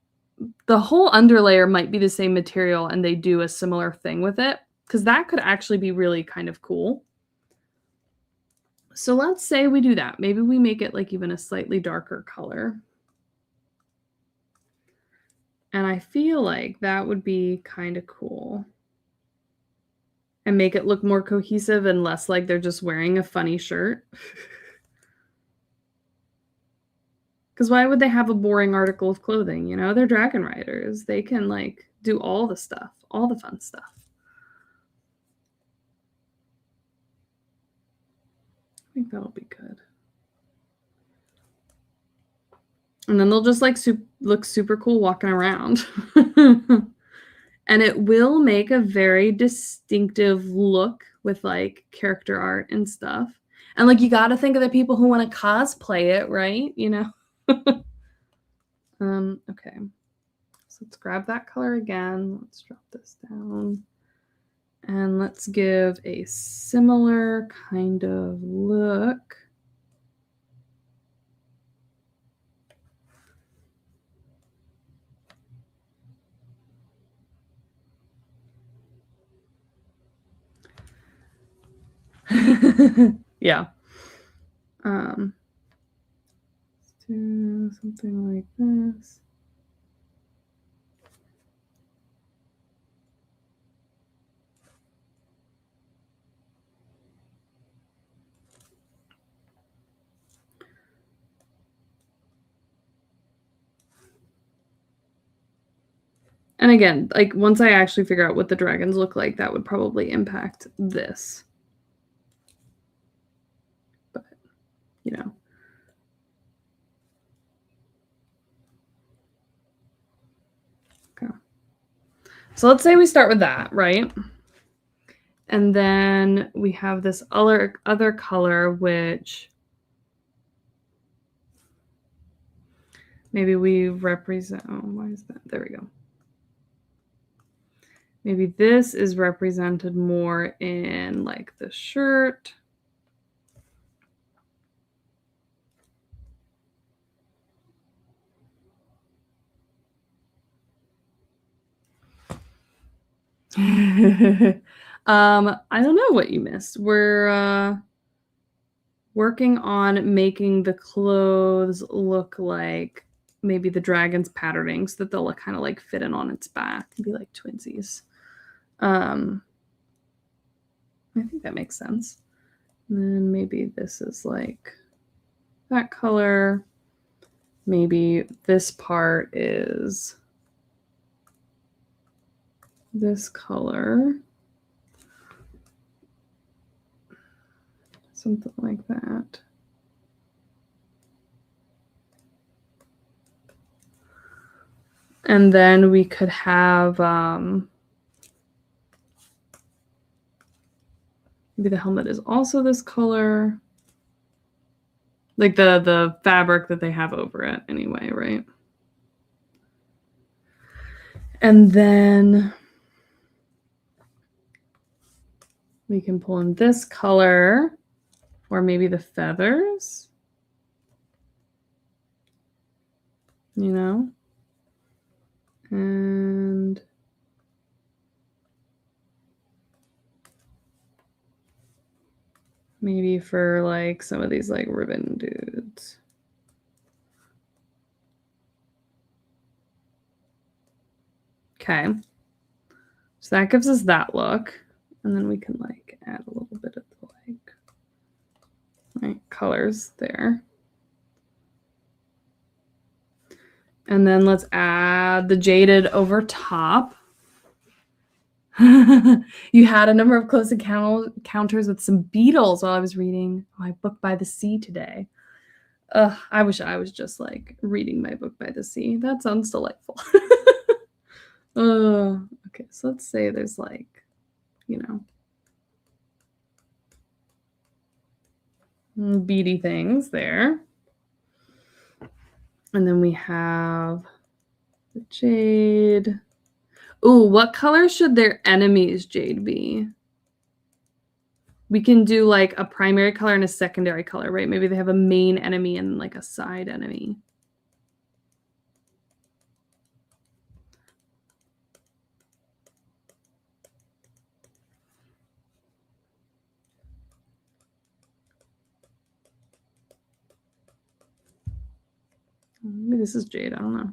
the whole underlayer might be the same material and they do a similar thing with it, because that could actually be really kind of cool. So let's say we do that. Maybe we make it like even a slightly darker color. And I feel like that would be kind of cool. And make it look more cohesive and less like they're just wearing a funny shirt. Because why would they have a boring article of clothing? You know, they're dragon riders. They can like do all the stuff, all the fun stuff. I think that'll be good. And then they'll just like look super cool walking around. And it will make a very distinctive look with like character art and stuff. And like you got to think of the people who want to cosplay it, right? You know. Okay. So let's grab that color again. Let's drop this down. And let's give a similar kind of look. Yeah. Let's do something like this. And again, like once I actually figure out what the dragons look like, that would probably impact this. But, you know. Okay. So let's say we start with that, right? And then we have this other color, which maybe we represent. Oh, why is that? There we go. Maybe this is represented more in like the shirt. I don't know what you missed. We're working on making the clothes look like maybe the dragon's patterning so that they'll kind of like fit in on its back and be like twinsies. I think that makes sense. And then maybe this is like that color. Maybe this part is this color. Something like that. And then we could have maybe the helmet is also this color. Like the fabric that they have over it anyway, right? And then we can pull in this color or maybe the feathers, you know? And maybe for like some of these like ribbon dudes. Okay. So that gives us that look. And then we can like add a little bit of the like colors there. And then let's add the jaded over top. You had a number of close encounters with some beetles while I was reading my book by the sea today. I wish I was just like reading my book by the sea. That sounds delightful. Okay, so let's say there's like, you know, beady things there. And then we have the jade. Ooh, what color should their enemy's jade be? We can do like a primary color and a secondary color, right? Maybe they have a main enemy and like a side enemy. Maybe this is jade. I don't know.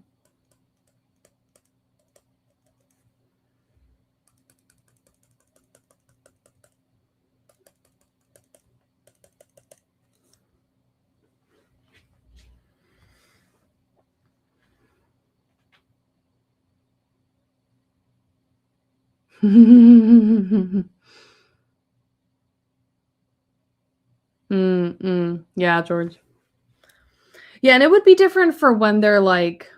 Yeah, George. Yeah, and it would be different for when they're like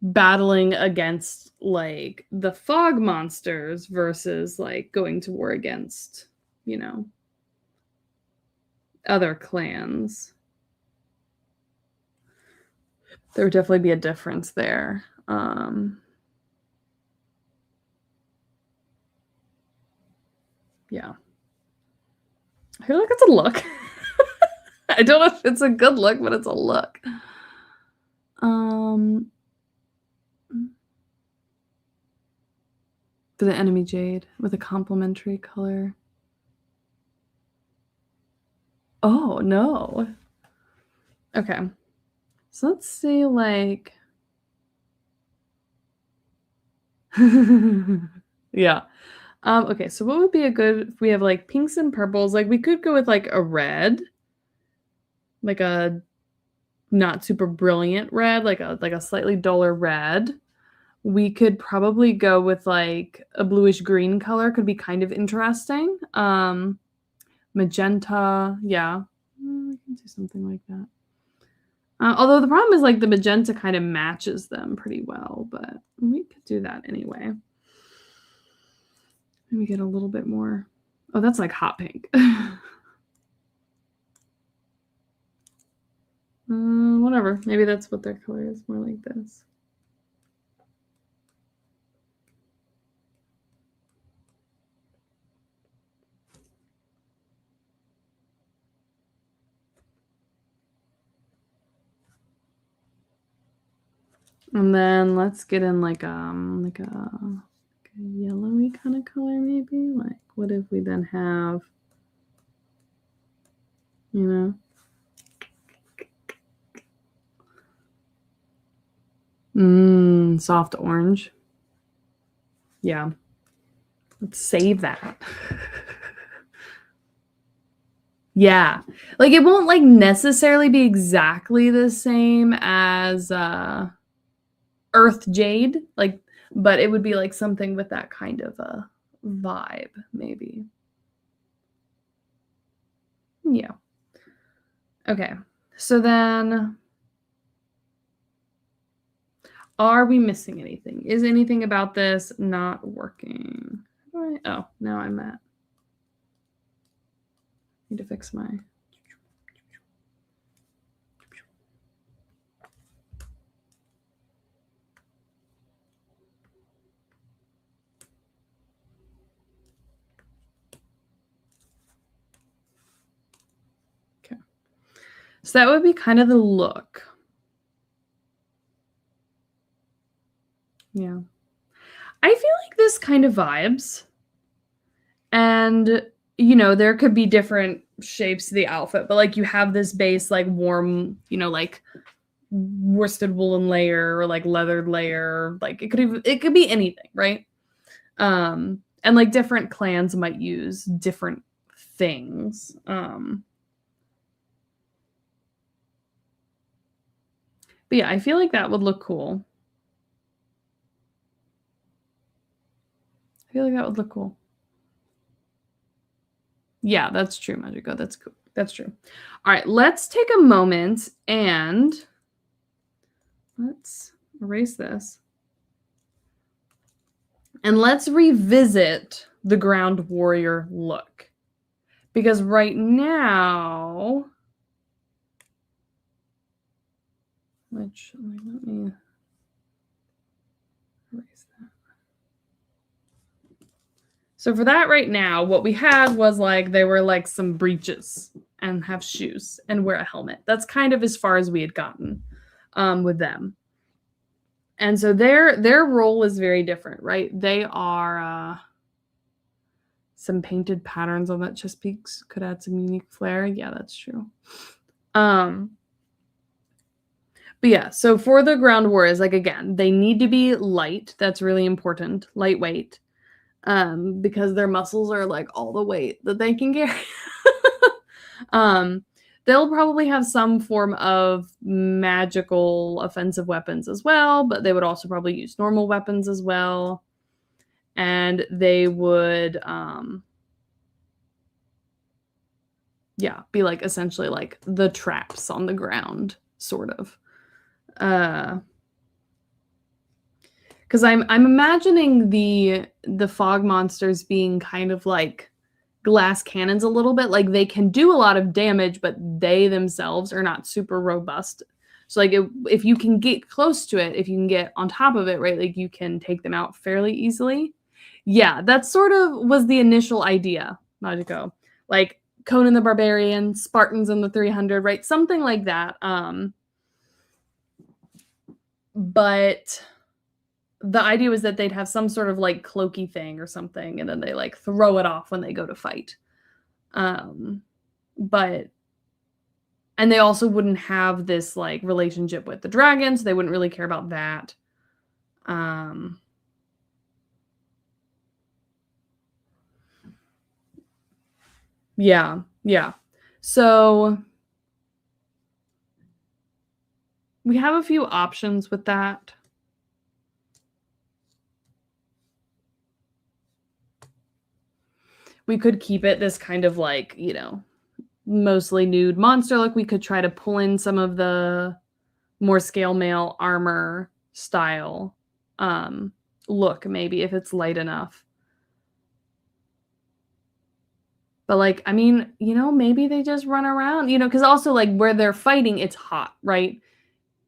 battling against like the fog monsters versus like going to war against, you know, other clans. There would definitely be a difference there. Yeah. I feel like it's a look. I don't know if it's a good look, but it's a look. For the enemy jade with a complementary color. Oh, no. Okay. So let's see, like... yeah. Okay, so what would be a good... If we have, like, pinks and purples, like, we could go with, like, a red. Like a not super brilliant red, like a slightly duller red. We could probably go with, like, a bluish green color. Could be kind of interesting. Magenta, yeah. We can do something like that. Although the problem is like the magenta kind of matches them pretty well, but we could do that anyway. Maybe get a little bit more. Oh, that's like hot pink. Whatever. Maybe that's what their color is, more like this. And then let's get in like a yellowy kind of color, maybe. Like, what if we then have, you know, soft orange. Yeah. Let's save that. Yeah. Like it won't like necessarily be exactly the same as Earth Jade, like, but it would be like something with that kind of a vibe, maybe. Yeah. Okay. So then Are we missing anything? Is anything about this not working? Oh, now I'm at. Need to fix my. Okay. So that would be kind of the look. Yeah. I feel like this kind of vibes. And, you know, there could be different shapes to the outfit, but like you have this base, like warm, you know, like worsted woolen layer or like leathered layer. Like it could be anything, right? And like different clans might use different things. But yeah, I feel like that would look cool. I feel like that would look cool. Yeah, that's true, Magico. That's cool. That's true. All right, let's take a moment and let's erase this. And let's revisit the ground warrior look. Because right now, let me erase that. So for that right now, what we had was like they were like some breeches and have shoes and wear a helmet. That's kind of as far as we had gotten with them. And so their role is very different, right? They are some painted patterns on that chest piece could add some unique flair. Yeah, that's true. But yeah, so for the ground warriors, like again, they need to be light. That's really important, lightweight. Because their muscles are like all the weight that they can carry. They'll probably have some form of magical offensive weapons as well, but they would also probably use normal weapons as well. And they would, yeah, be like essentially like the traps on the ground, sort of. Because I'm imagining the fog monsters being kind of like glass cannons a little bit. Like they can do a lot of damage, but they themselves are not super robust. So like if you can get close to it, if you can get on top of it, right, like you can take them out fairly easily. Yeah, that sort of was the initial idea, Magico. Like Conan the Barbarian, Spartans in the 300, right? Something like that. But the idea was that they'd have some sort of like cloaky thing or something, and then they like throw it off when they go to fight. But and they also wouldn't have this like relationship with the dragons. They wouldn't really care about that. Yeah. So we have a few options with that. We could keep it this kind of like, you know, mostly nude monster look. We could try to pull in some of the more scale mail armor style look, maybe, if it's light enough. But like, I mean, you know, maybe they just run around, you know, because also like where they're fighting, it's hot, right?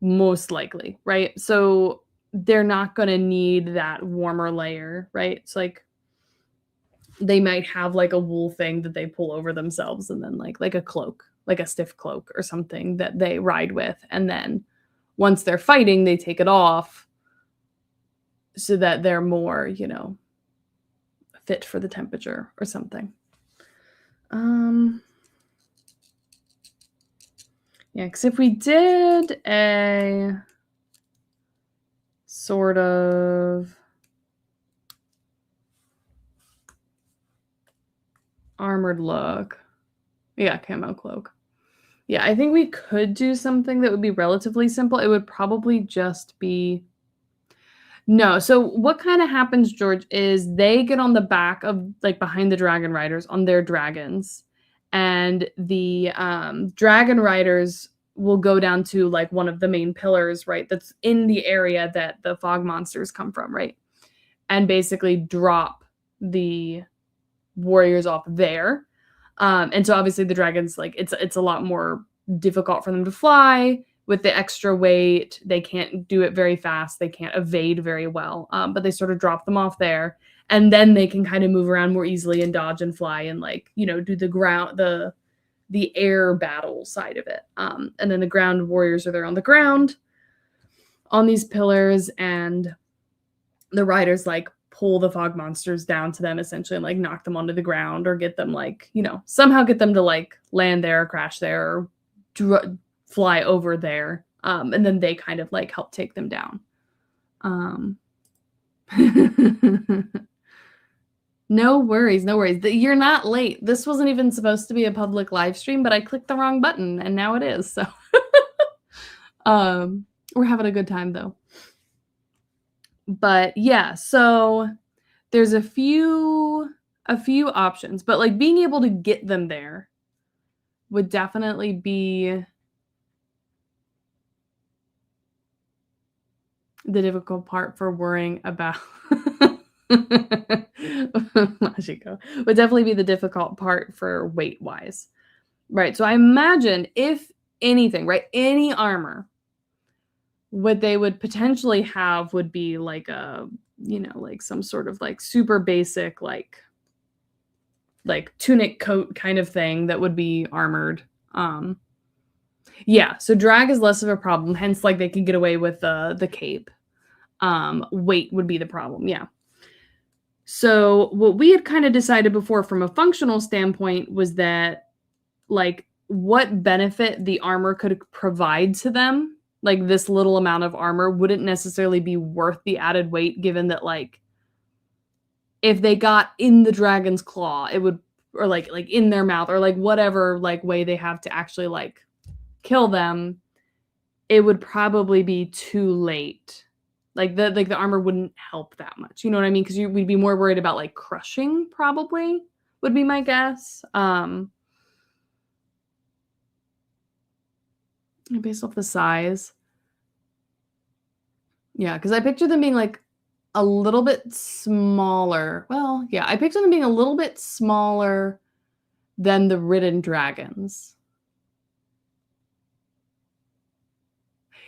Most likely, right? So they're not going to need that warmer layer, right? It's like they might have like a wool thing that they pull over themselves and then like a cloak, like a stiff cloak or something that they ride with. And then once they're fighting, they take it off so that they're more, you know, fit for the temperature or something. Yeah, because if we did a sort of armored look, yeah, camo cloak. Yeah, I think we could do something that would be relatively simple. It would probably just be no. So what kind of happens, George, is they get on the back of like behind the dragon riders on their dragons, and the dragon riders will go down to like one of the main pillars, right? That's in the area that the fog monsters come from, right? And basically drop the warriors off there. And so obviously the dragons, like it's a lot more difficult for them to fly with the extra weight. They can't do it very fast. They can't evade very well. But they sort of drop them off there, and then they can kind of move around more easily and dodge and fly and like, you know, do the ground, the air battle side of it. And then the ground warriors are there on the ground on these pillars, and the riders like pull the fog monsters down to them essentially and like knock them onto the ground or get them like, you know, somehow get them to like land there, crash there, or fly over there. And then they kind of like help take them down. No worries, no worries. You're not late. This wasn't even supposed to be a public live stream, but I clicked the wrong button and now it is. So we're having a good time though. But yeah, so there's a few options, but like being able to get them there would definitely be the difficult part for worrying about. Mashiko would definitely be the difficult part for weight wise, right? So I imagine if anything, right, any armor, what they would potentially have would be like a, you know, like some sort of like super basic like tunic coat kind of thing that would be armored. Yeah, so drag is less of a problem, hence like they could get away with the cape. Weight would be the problem. Yeah. So what we had kind of decided before from a functional standpoint was that like what benefit the armor could provide to them, like this little amount of armor wouldn't necessarily be worth the added weight, given that like if they got in the dragon's claw, it would, or like in their mouth, or like whatever like way they have to actually like kill them, it would probably be too late. Like the armor wouldn't help that much. You know what I mean? Because we'd be more worried about like crushing, probably would be my guess. Based off the size. Yeah, because I picture them being like a little bit smaller. Well, yeah, I picture them being a little bit smaller than the ridden dragons.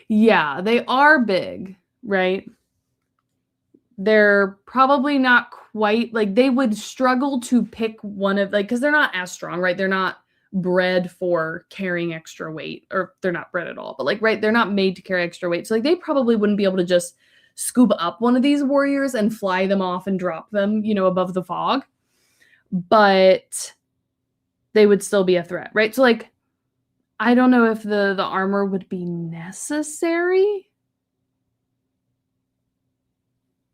Yeah, they are big, right? They're probably not quite, like they would struggle to pick one of, like, because they're not as strong, right? They're not bred for carrying extra weight, or they're not bred at all, but like, right, they're not made to carry extra weight. So like they probably wouldn't be able to just scoop up one of these warriors and fly them off and drop them, you know, above the fog. But they would still be a threat, right? So like, I don't know if the armor would be necessary.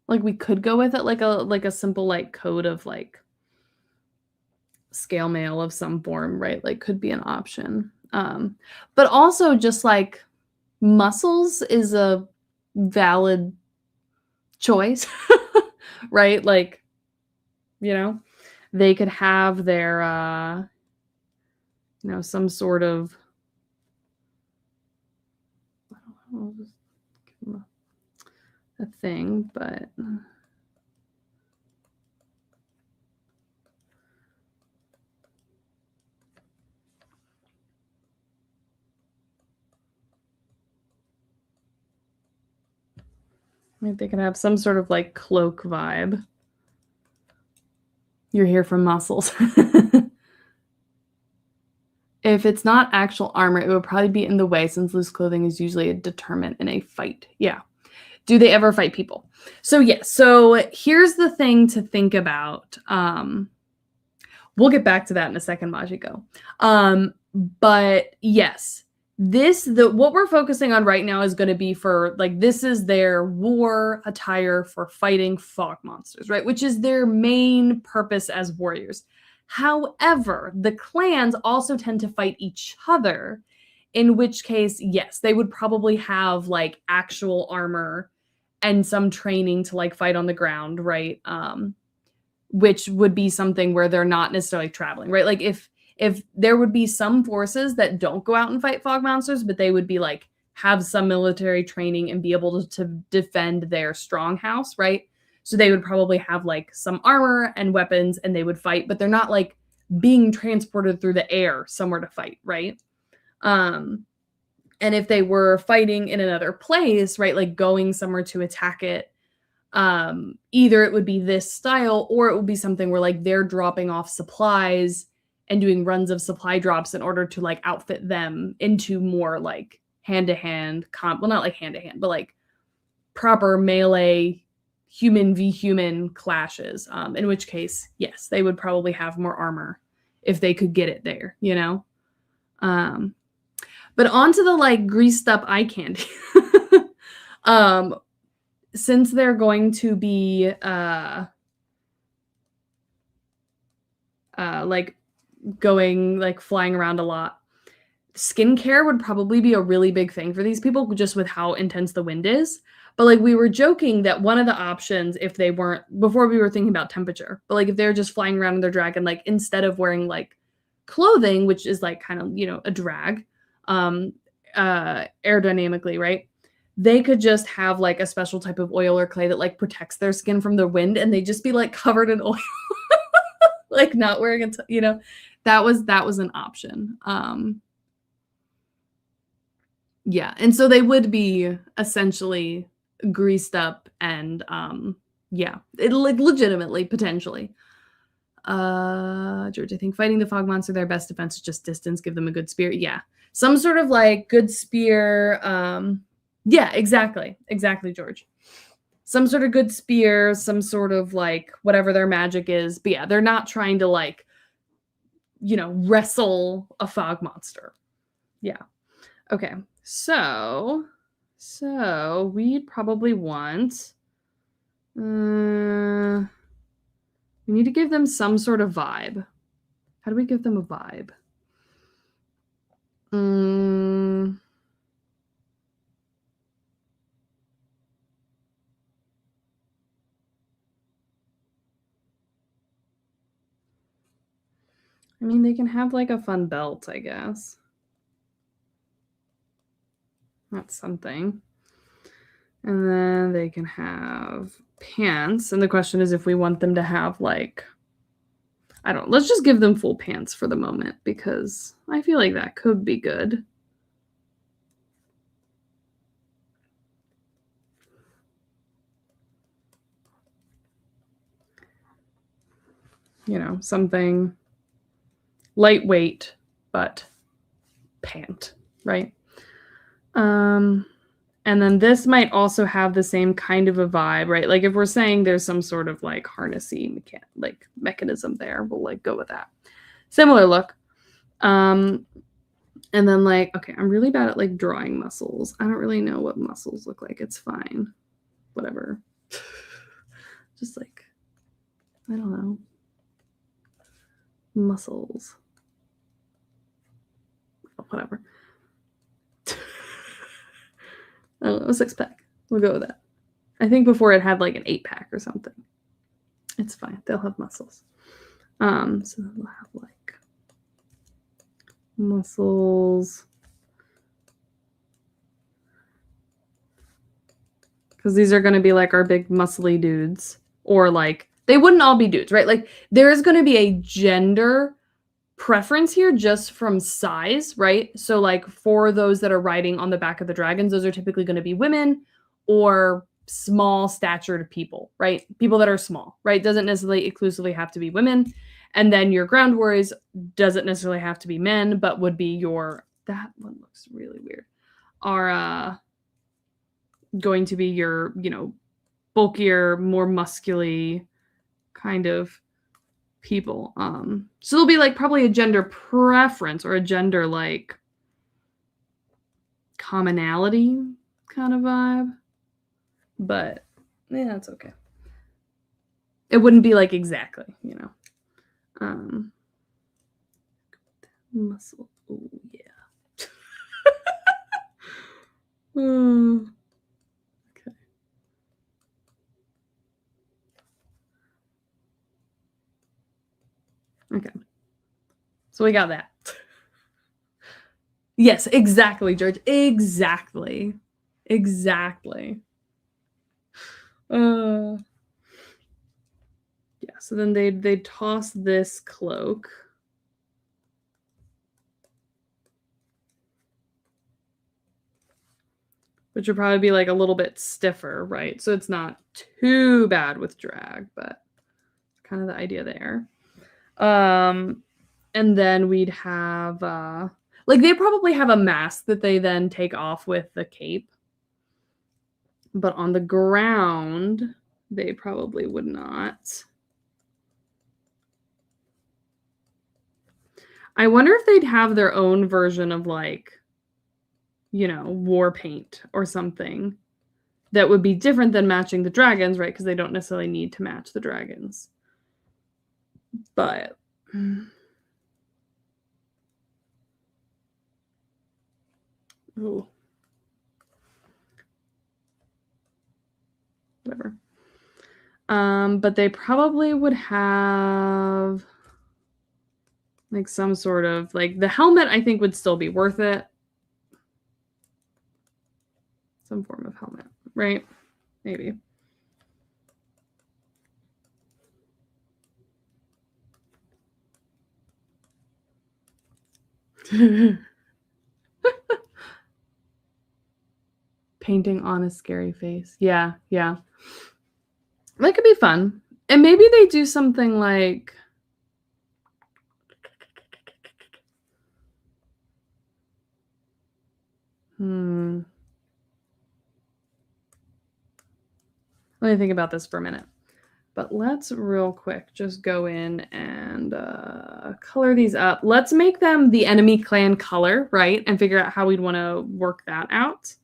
Like we could go with it like a simple like coat of like scale mail of some form, right? Like could be an option. But also just like muscles is a valid choice, right? Like, you know, they could have their you know, some sort of, I don't know, just give them a thing, but maybe they can have some sort of like cloak vibe. You're here for muscles. If it's not actual armor, it would probably be in the way, since loose clothing is usually a deterrent in a fight. Yeah. Do they ever fight people? So yeah, so here's the thing to think about. We'll get back to that in a second, Majiko. But yes, what we're focusing on right now is going to be for, like, this is their war attire for fighting fog monsters, right? Which is their main purpose as warriors. However, the clans also tend to fight each other, in which case, yes, they would probably have like actual armor and some training to like fight on the ground, right? Which would be something where they're not necessarily traveling, right? Like if if there would be some forces that don't go out and fight fog monsters, but they would be like have some military training and be able to defend their strong house, right? So they would probably have like some armor and weapons and they would fight, but they're not like being transported through the air somewhere to fight, right? And if they were fighting in another place, right, like going somewhere to attack it, either it would be this style or it would be something where like they're dropping off supplies and doing runs of supply drops in order to like outfit them into more like hand-to-hand well, not like hand-to-hand, but like proper melee human v human clashes, in which case, yes, they would probably have more armor if they could get it there, you know? But onto the like greased up eye candy. Since they're going to be like going like flying around a lot, skincare would probably be a really big thing for these people just with how intense the wind is. But like we were joking that one of the options, if they weren't, before we were thinking about temperature, but like if they're just flying around in their dragon, like instead of wearing like clothing, which is like kind of, you know, a drag, aerodynamically, right? They could just have like a special type of oil or clay that like protects their skin from the wind and they just be like covered in oil, like not wearing it, you know, that was an option. Yeah. And so they would be essentially greased up and, yeah, it like legitimately, potentially. George, I think fighting the fog monster, their best defense is just distance, give them a good spear. Yeah. Some sort of like good spear. Yeah, exactly. Exactly, George. Some sort of good spear, some sort of like whatever their magic is. But yeah, they're not trying to like, you know, wrestle a fog monster. Yeah. Okay. So we'd probably want, we need to give them some sort of vibe. How do we give them a vibe? I mean, they can have like a fun belt, I guess. That's something. And then they can have pants. And the question is if we want them to have like, I don't know, let's just give them full pants for the moment because I feel like that could be good. You know, something lightweight, but pant, right? And then this might also have the same kind of a vibe, right? Like if we're saying there's some sort of like harnessy mechanism there, we'll like go with that. Similar look. And then like, okay, I'm really bad at like drawing muscles. I don't really know what muscles look like. It's fine. Whatever. Just like, I don't know. Muscles. Whatever. I don't know, a 6-pack. We'll go with that. I think before it had like an 8-pack or something. It's fine. They'll have muscles. So they'll have like muscles. Because these are going to be like our big muscly dudes. Or like, they wouldn't all be dudes, right? Like there is going to be a gender preference here just from size, right? So like for those that are riding on the back of the dragons, those are typically going to be women or small statured people, right? People that are small, right? Doesn't necessarily exclusively have to be women. And then your ground warriors doesn't necessarily have to be men, but would be your, that one looks really weird, are going to be your, you know, bulkier, more muscular kind of people. So there'll be like probably a gender preference or a gender like commonality kind of vibe. But yeah, that's okay. It wouldn't be like exactly, you know. Muscle. Oh yeah. Okay. Okay. So we got that. Yes, exactly, George. Exactly. Exactly. Yeah, so then they'd toss this cloak. Which would probably be like a little bit stiffer, right? So it's not too bad with drag, but kind of the idea there. And then we'd have like they probably have a mask that they then take off with the cape. But on the ground, they probably would not. I wonder if they'd have their own version of like, you know, war paint or something that would be different than matching the dragons, right? Because they don't necessarily need to match the dragons. But ooh. Whatever. But they probably would have like some sort of like the helmet, I think would still be worth it. Some form of helmet, right? Maybe. Painting on a scary face. Yeah, yeah. That could be fun. And maybe they do something like let me think about this for a minute. But let's real quick just go in and color these up. Let's make them the enemy clan color, right? And figure out how we'd want to work that out.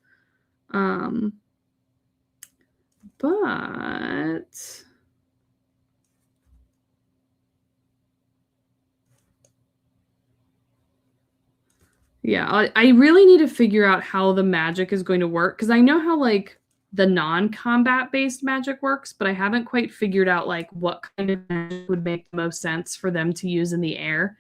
But yeah, I really need to figure out how the magic is going to work because I know how like the non-combat based magic works, but I haven't quite figured out like what kind of magic would make the most sense for them to use in the air.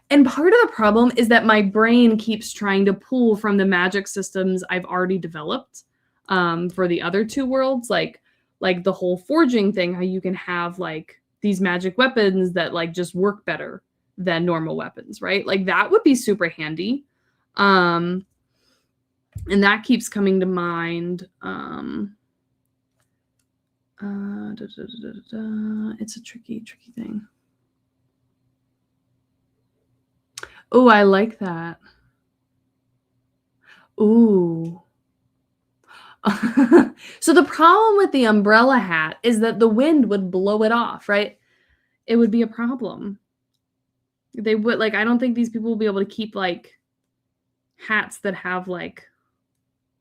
And part of the problem is that my brain keeps trying to pull from the magic systems I've already developed for the other two worlds, like the whole forging thing, how you can have like these magic weapons that like just work better than normal weapons, right? Like that would be super handy. And that keeps coming to mind. It's a tricky thing. Oh, I like that. Ooh. So the problem with the umbrella hat is that the wind would blow it off, right? It would be a problem. They would like, I don't think these people will be able to keep like hats that have like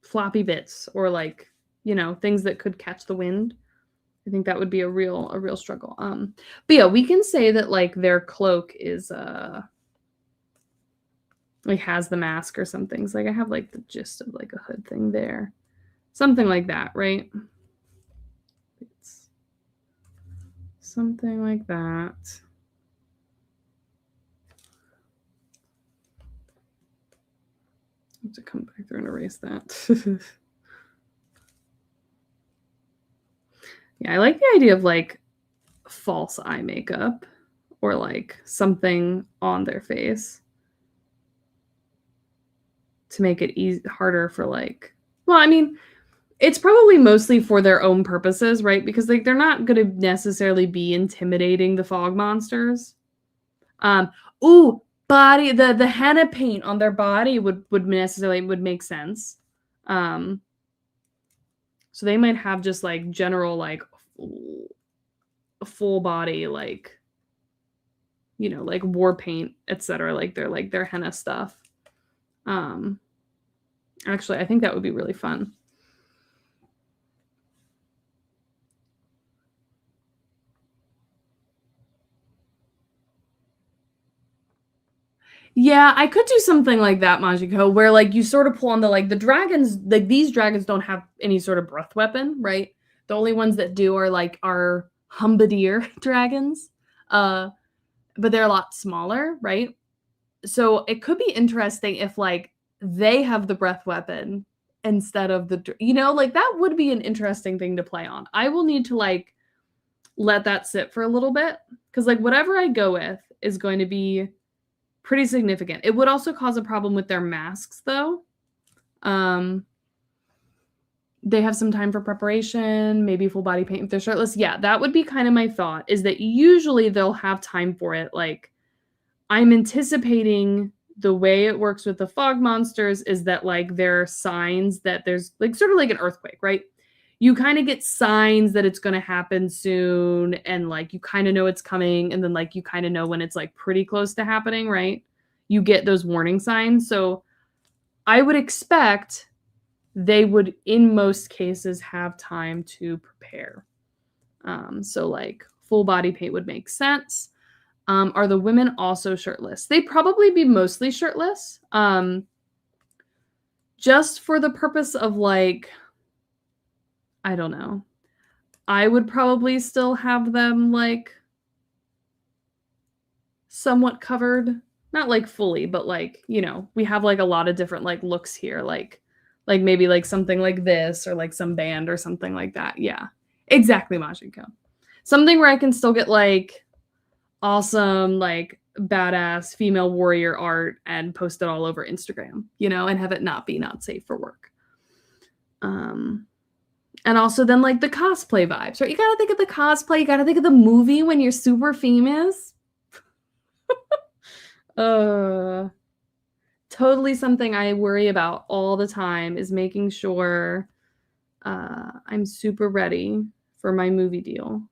floppy bits or like, you know, things that could catch the wind. I think that would be a real struggle. But yeah, we can say that like their cloak is like has the mask or something. So like I have like the gist of like a hood thing there. Something like that, right? It's something like that. I have to come back through and erase that. Yeah, I like the idea of like false eye makeup or like something on their face to make it harder for like, well, I mean, it's probably mostly for their own purposes, right? Because like they're not going to necessarily be intimidating the fog monsters. Ooh, body the henna paint on their body would make sense. So they might have just like general like full body like, you know, like war paint, etc. Like their henna stuff. Actually, I think that would be really fun. Yeah, I could do something like that, Majiko, where like you sort of pull on the like the dragons, like these dragons don't have any sort of breath weapon, right? The only ones that do are like our Humbadeer dragons. But they're a lot smaller, right? So it could be interesting if like they have the breath weapon instead of the, you know, like that would be an interesting thing to play on. I will need to like let that sit for a little bit because like whatever I go with is going to be pretty significant. It would also cause a problem with their masks though. They have some time for preparation, maybe full body paint if they're shirtless. Yeah, that would be kind of my thought, is that usually they'll have time for it. Like, I'm anticipating the way it works with the fog monsters is that, like, there are signs that there's, like, sort of like an earthquake, right? You kind of get signs that it's going to happen soon, and, like, you kind of know it's coming, and then, like, you kind of know when it's, like, pretty close to happening, right? You get those warning signs. So I would expect they would, in most cases, have time to prepare. So like full body paint would make sense. Are the women also shirtless? They'd probably be mostly shirtless. Just for the purpose of like, I don't know. I would probably still have them like somewhat covered. Not like fully, but like, you know, we have like a lot of different like looks here. Like maybe like something like this or like some band or something like that. Yeah, exactly, Majinko. Something where I can still get like awesome, like badass female warrior art and post it all over Instagram, you know, and have it not be not safe for work. And also then like the cosplay vibes, right? You gotta think of the cosplay, you gotta think of the movie when you're super famous. Totally something I worry about all the time is making sure I'm super ready for my movie deal.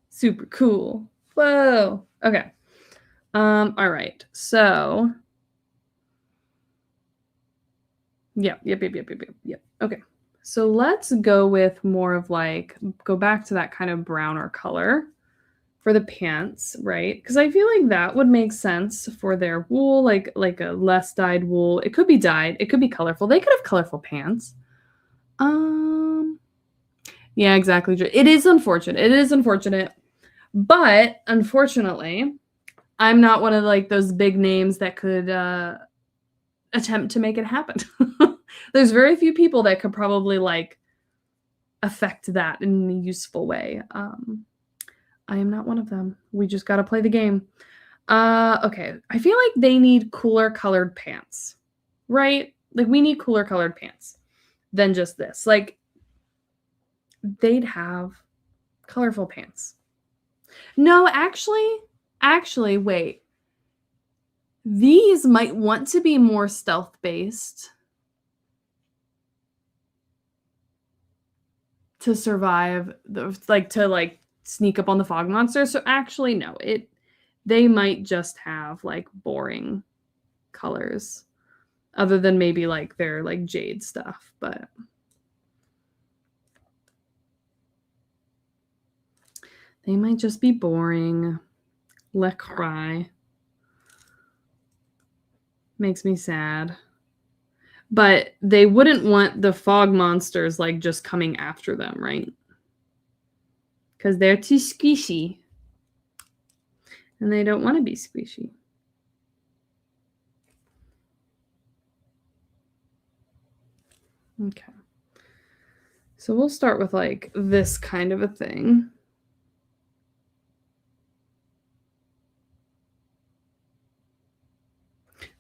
Super cool. Whoa. Okay. All right. So yep. Okay. So let's go with more of like, go back to that kind of browner color for the pants, right? Because I feel like that would make sense for their wool, like a less dyed wool. It could be dyed. It could be colorful. They could have colorful pants. Yeah, exactly. It is unfortunate. It is unfortunate. But unfortunately, I'm not one of like those big names that could attempt to make it happen. There's very few people that could probably like affect that in a useful way. I am not one of them. We just got to play the game. Okay. I feel like they need cooler colored pants, right? Like we need cooler colored pants than just this. Like they'd have colorful pants. No, actually, wait. These might want to be more stealth-based to survive, to sneak up on the fog monster. So actually, no, they might just have like boring colors, other than maybe like their like jade stuff, but they might just be boring. Let cry. Makes me sad. But they wouldn't want the fog monsters like just coming after them, right? Because they're too squishy. And they don't want to be squishy. Okay. So we'll start with like this kind of a thing.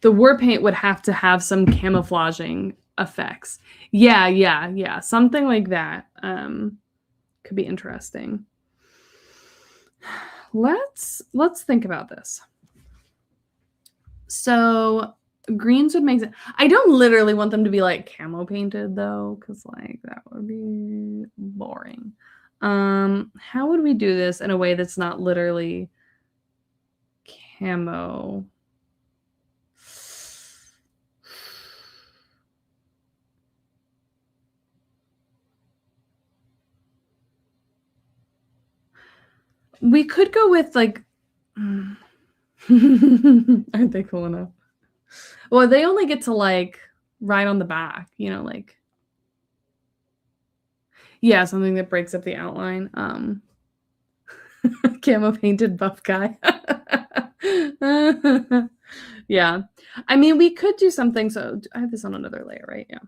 The war paint would have to have some camouflaging effects. Yeah. Something like that could be interesting. Let's think about this. So greens would make sense. I don't literally want them to be like camo painted though, because like that would be boring. How would we do this in a way that's not literally camo? We could go with like aren't they cool enough? Well, they only get to like ride on the back, you know, like Yeah, something that breaks up the outline. Camo painted buff guy. Yeah. I mean, we could do something. So I have this on another layer, right? Yeah.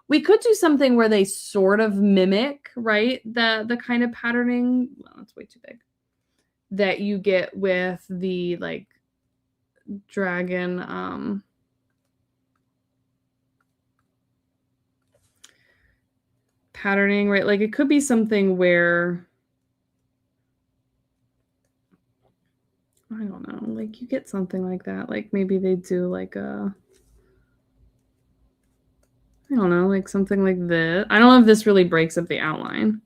We could do something where they sort of mimic, right? The kind of patterning. Well, that's way too big. That you get with the like dragon patterning, right? Like it could be something where I don't know, like you get something like that. Like maybe they do like a I don't know, like something like this. I don't know if this really breaks up the outline.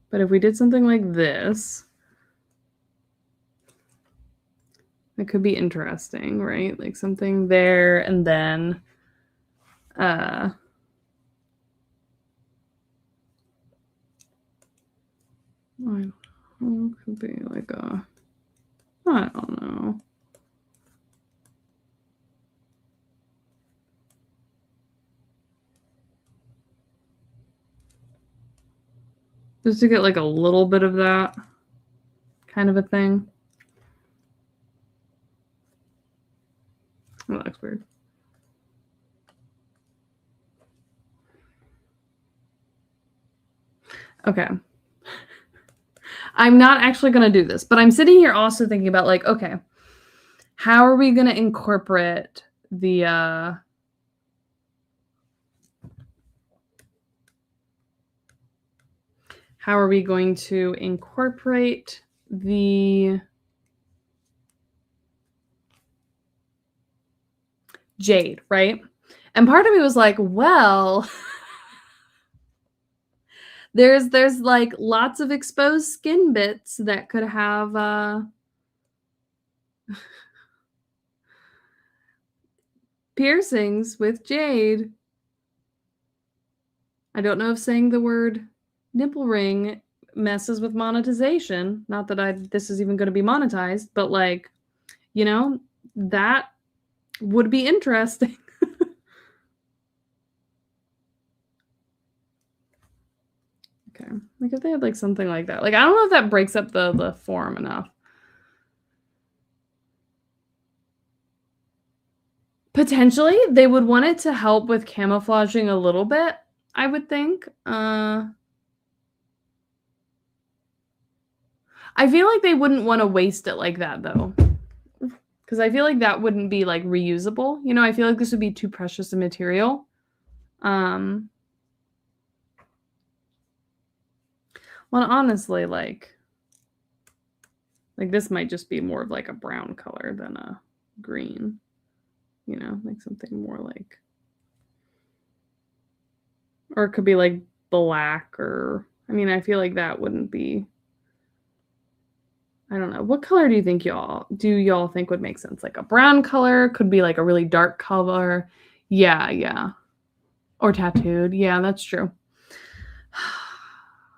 But if we did something like this, it could be interesting, right? Like something there and then it could be like a I don't know. Just to get like a little bit of that kind of a thing. Oh, that looks weird. Okay. I'm not actually going to do this, but I'm sitting here also thinking about like, okay, how are we going to incorporate the how are we going to incorporate the jade, right? And part of me was like, well, there's like lots of exposed skin bits that could have piercings with jade. I don't know if saying the word nipple ring messes with monetization. Not that this is even going to be monetized, but like, you know, that would be interesting. Okay. Like if they had like something like that. Like I don't know if that breaks up the form enough. Potentially, they would want it to help with camouflaging a little bit, I would think. I feel like they wouldn't want to waste it like that though. Because I feel like that wouldn't be like reusable. You know, I feel like this would be too precious a material. Well, honestly, like this might just be more of like a brown color than a green. You know, like something more like, or it could be like black or, I mean, I feel like that wouldn't be, I don't know. What color do you think y'all think would make sense? Like a brown color, could be like a really dark color. Yeah, yeah. Or tattooed. Yeah, that's true.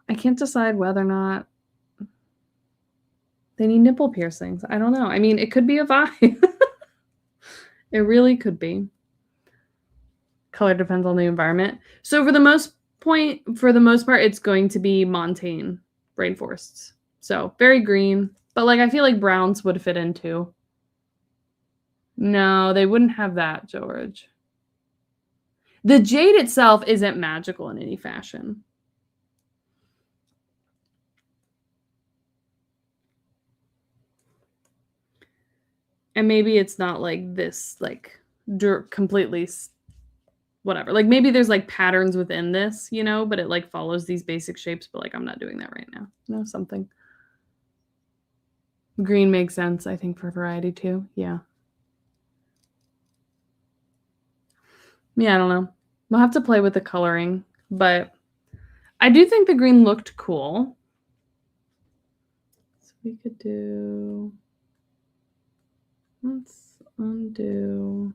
I can't decide whether or not they need nipple piercings. I don't know. I mean, it could be a vibe. It really could be. Color depends on the environment. So for the most part, it's going to be montane rainforests. So very green, but like I feel like browns would fit in too. No, they wouldn't have that, George. The jade itself isn't magical in any fashion. And maybe it's not like this, like completely whatever. Like maybe there's like patterns within this, you know, but it like follows these basic shapes, but like I'm not doing that right now. You know, something. Green makes sense, I think, for variety too. Yeah. Yeah, I don't know. We'll have to play with the coloring, but I do think the green looked cool. So we could do, let's undo,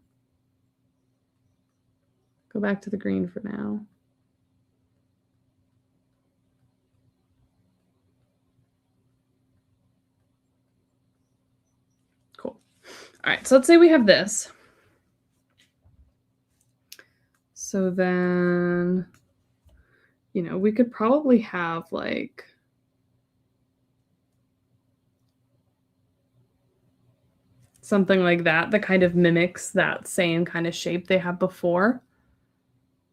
go back to the green for now. Cool. All right, so let's say we have this. So then you know, we could probably have like something like that that kind of mimics that same kind of shape they had before.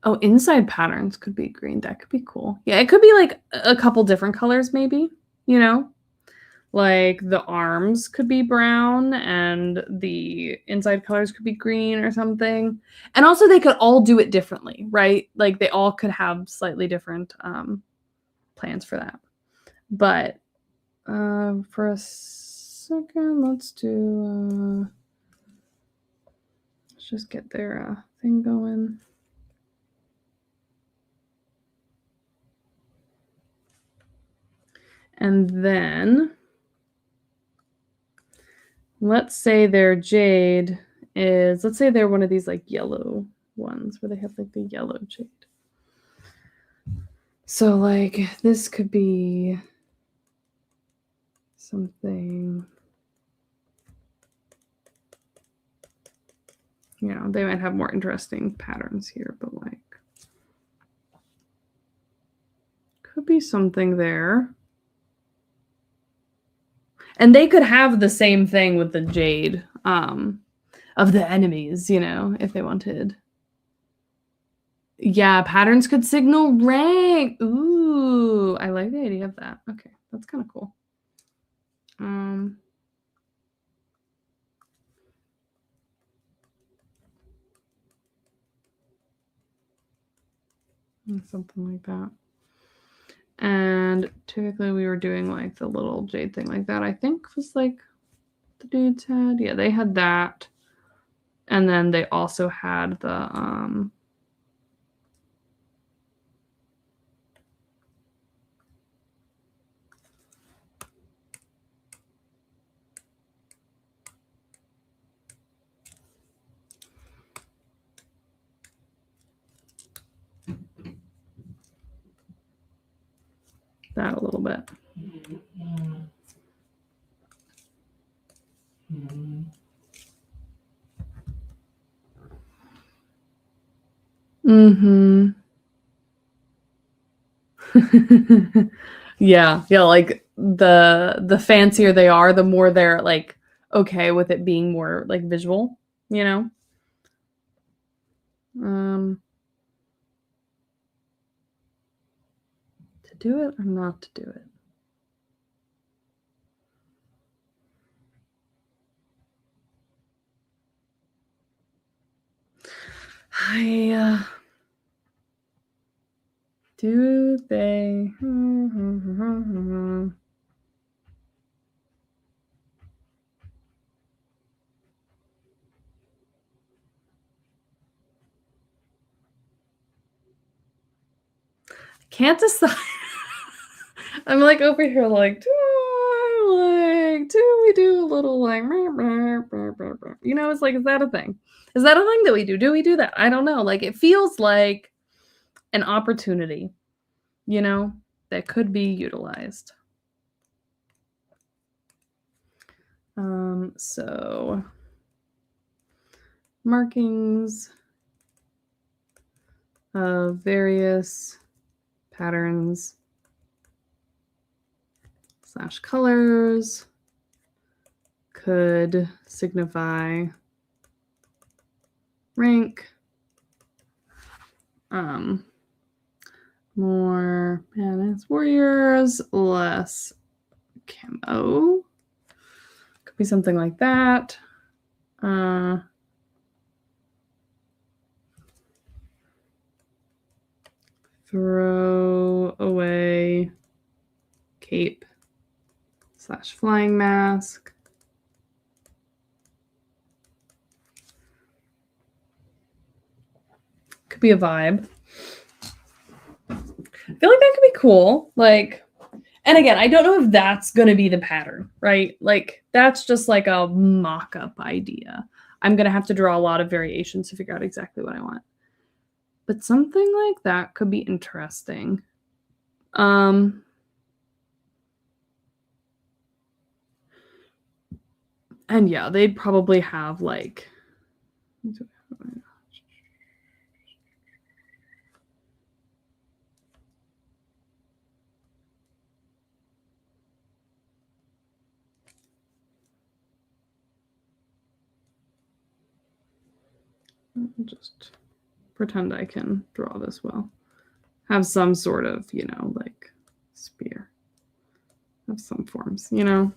Oh, inside patterns could be green. That could be cool. Yeah, it could be like a couple different colors maybe, you know? Like the arms could be brown and the inside colors could be green or something. And also they could all do it differently, right? Like they all could have slightly different plans for that. But for a second, let's just get their thing going. And then let's say their jade is, let's say they're one of these like yellow ones where they have like the yellow jade. So like this could be something, you know, they might have more interesting patterns here, but like could be something there. And they could have the same thing with the jade of the enemies, you know, if they wanted. Yeah, patterns could signal rank. Ooh, I like the idea of that. Okay, that's kind of cool. Something like that. And typically we were doing like the little jade thing like that, I think was like the dudes had. Yeah, they had that. And then they also had the that a little bit. Mm-hmm. Yeah, like the fancier they are, the more they're like okay with it being more like visual, you know? To do it or not to do it? Do they? Can't decide. I'm like over here like, do we do a little like, you know, it's like, is that a thing? Is that a thing that we do? Do we do that? I don't know. Like it feels like an opportunity, you know, that could be utilized. So markings of various patterns / colors could signify rank, more badass warriors, less camo. Could be something like that. Throw away cape / flying mask. Could be a vibe. I feel like that could be cool. Like, and again, I don't know if that's going to be the pattern, right? Like, that's just like a mock-up idea. I'm going to have to draw a lot of variations to figure out exactly what I want. But something like that could be interesting. And yeah, they'd probably have like I'll just pretend I can draw this well. Have some sort of, you know, like spear. Have some forms, you know.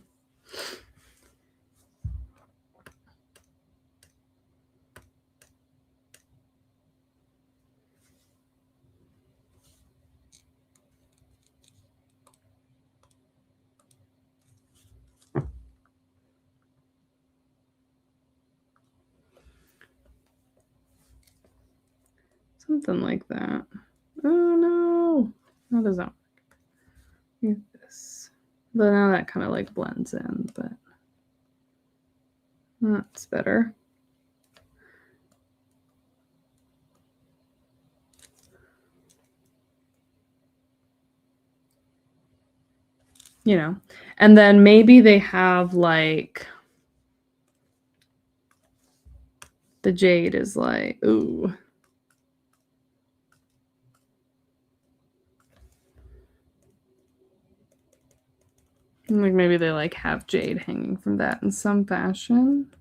Something like that. Oh no. How does that work? This. But now that kind of like blends in, but that's better. You know, and then maybe they have like the jade is like, ooh. Like maybe they like have jade hanging from that in some fashion.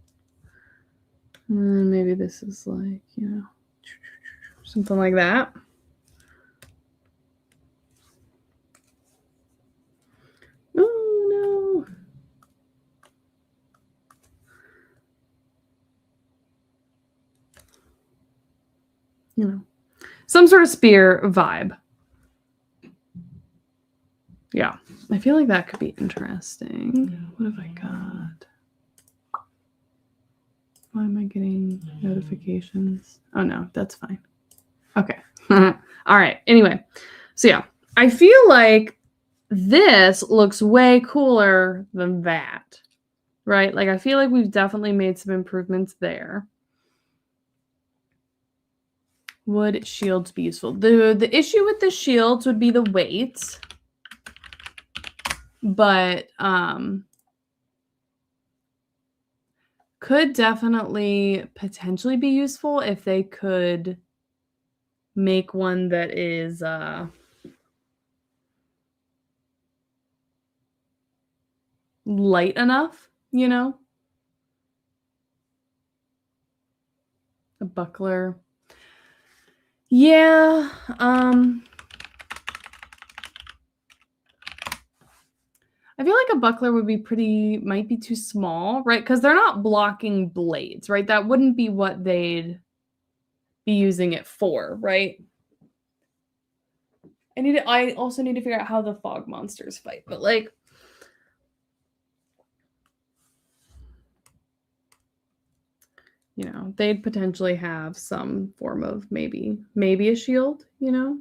And then maybe this is like, you know, something like that. Oh no. You know, some sort of spear vibe. Yeah, I feel like that could be interesting. What have I got? Why am I getting notifications? Oh no, that's fine. Okay. All right. Anyway, so yeah, I feel like this looks way cooler than that, right? Like I feel like we've definitely made some improvements there. Would shields be useful? The issue with the shields would be the weight, but could definitely potentially be useful if they could make one that is light enough, you know? A buckler. Yeah, I feel like a buckler would be might be too small, right? Because they're not blocking blades, right? That wouldn't be what they'd be using it for, right? I also need to figure out how the fog monsters fight, but like you know, they'd potentially have some form of maybe a shield, you know?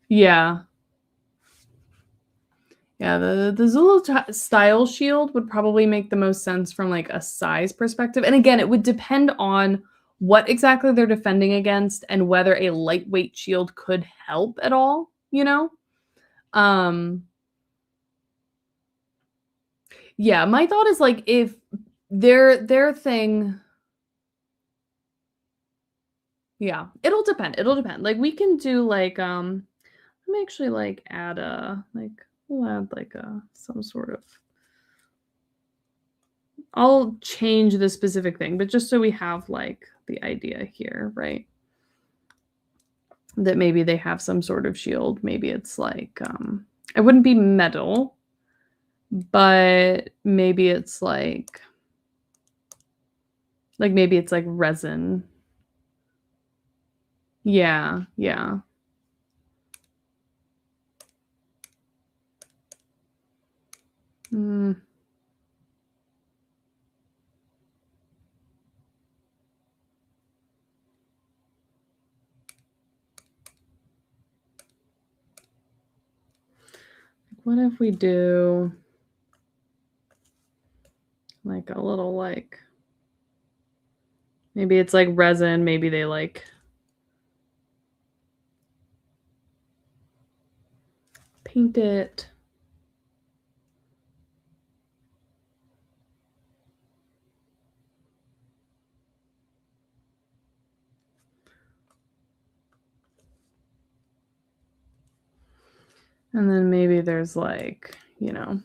Yeah. Yeah, the Zulu style shield would probably make the most sense from like a size perspective. And again, it would depend on what exactly they're defending against and whether a lightweight shield could help at all, you know? Um yeah, my thought is like if their thing. Yeah, it'll depend. It'll depend. Like we can do like let me actually like add a like we'll add like a some sort of I'll change the specific thing, but just so we have like the idea here, right? That maybe they have some sort of shield. Maybe it's like it wouldn't be metal, but maybe it's like maybe it's like resin. Yeah, yeah. Mm. What if we do like a little like maybe it's like resin, maybe they like paint it. And then maybe there's like, you know,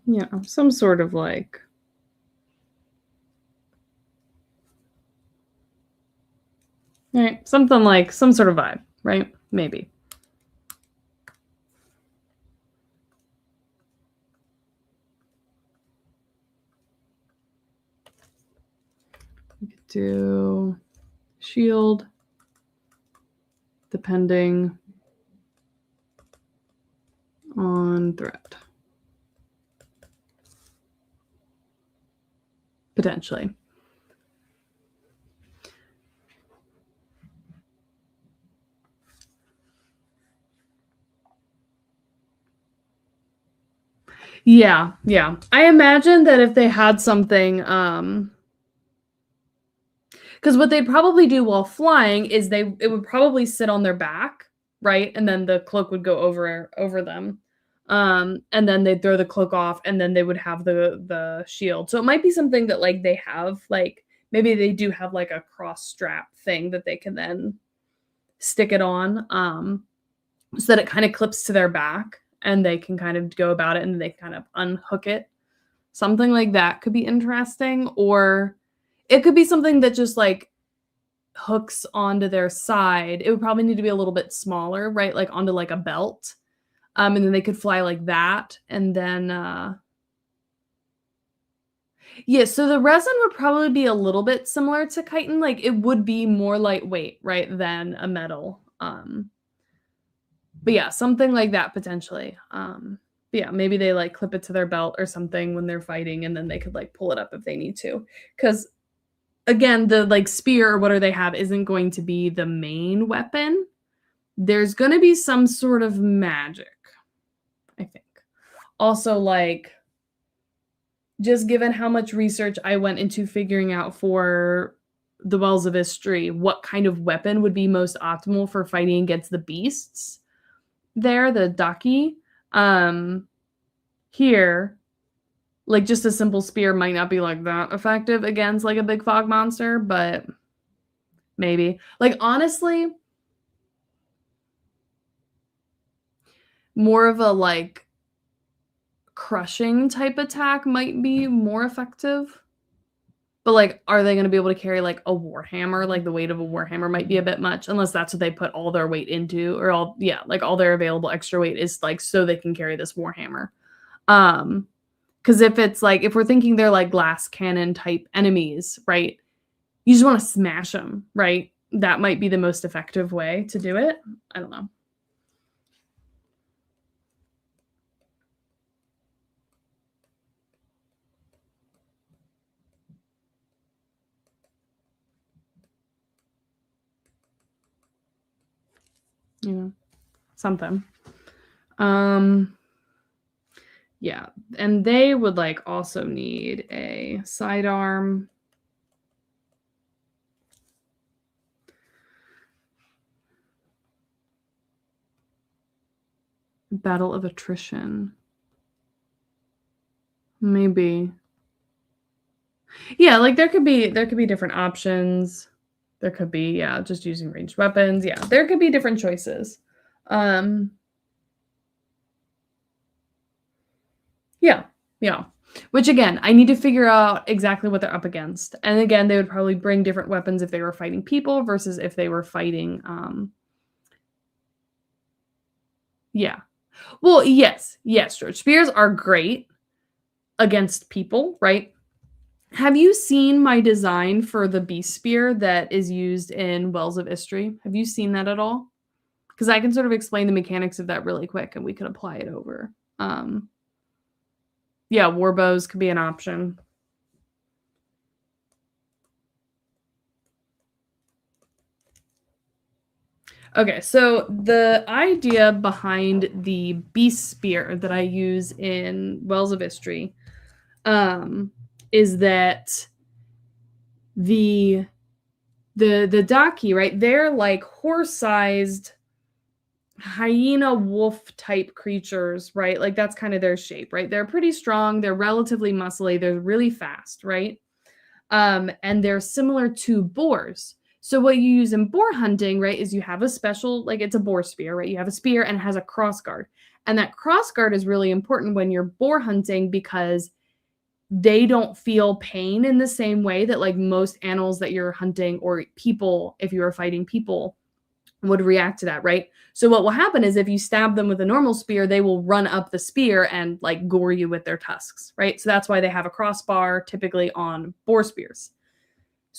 Yeah, some sort of like right, something like some sort of vibe, right? Maybe. We could do shield, depending on threat. Potentially. Yeah, yeah. I imagine that if they had something, because what they'd probably do while flying is it would probably sit on their back, right? And then the cloak would go over them. And then they'd throw the cloak off, and then they would have the shield. So it might be something that like they have, like maybe they do have like a cross strap thing that they can then stick it on, so that it kind of clips to their back, and they can kind of go about it, and they kind of unhook it. Something like that could be interesting, or it could be something that just like hooks onto their side. It would probably need to be a little bit smaller, right? Like onto like a belt. And then they could fly like that. And then yeah, so the resin would probably be a little bit similar to chitin. Like it would be more lightweight, right, than a metal. But yeah, something like that potentially. But yeah, maybe they like clip it to their belt or something when they're fighting, and then they could like pull it up if they need to. Because again, the like spear or whatever they have isn't going to be the main weapon. There's going to be some sort of magic, I think. Also, like, just given how much research I went into figuring out for the Wells of Istri, what kind of weapon would be most optimal for fighting against the beasts there, the Daki. Here, like, just a simple spear might not be, like, that effective against, like, a big fog monster, but maybe. Like, honestly, more of a, like, crushing type attack might be more effective. But, like, are they gonna be able to carry, like, a warhammer? Like, the weight of a warhammer might be a bit much, unless that's what they put all their weight into, or all like, all their available extra weight is, like, so they can carry this warhammer. Because if it's, like, if we're thinking they're, like, glass cannon type enemies, right? You just wanna smash them, right? That might be the most effective way to do it. I don't know. You know, something. Yeah, and they would, like, also need a sidearm. Battle of attrition. Maybe. Yeah, like, there could be different options. There could be, yeah, just using ranged weapons. Yeah, there could be different choices. Yeah, yeah. Which again, I need to figure out exactly what they're up against. And again, they would probably bring different weapons if they were fighting people versus if they were fighting, yeah. Well, yes, George. Spears are great against people, right? Have you seen my design for the beast spear that is used in Wells of Istri? Have you seen that at all? Because I can sort of explain the mechanics of that really quick, and we can apply it over. Yeah, war bows could be an option. Okay, so the idea behind the beast spear that I use in Wells of Istri is that the Daki, right? They're like horse-sized hyena wolf type creatures, right? Like that's kind of their shape, right? They're pretty strong, they're relatively muscly, they're really fast, right? And they're similar to boars. So what you use in boar hunting, right, is you have a special, like it's a boar spear, right? You have a spear and it has a cross guard. And that cross guard is really important when you're boar hunting because they don't feel pain in the same way that like most animals that you're hunting or people, if you were fighting people, would react to that, right? So what will happen is if you stab them with a normal spear, they will run up the spear and like gore you with their tusks, right? So that's why they have a crossbar typically on boar spears.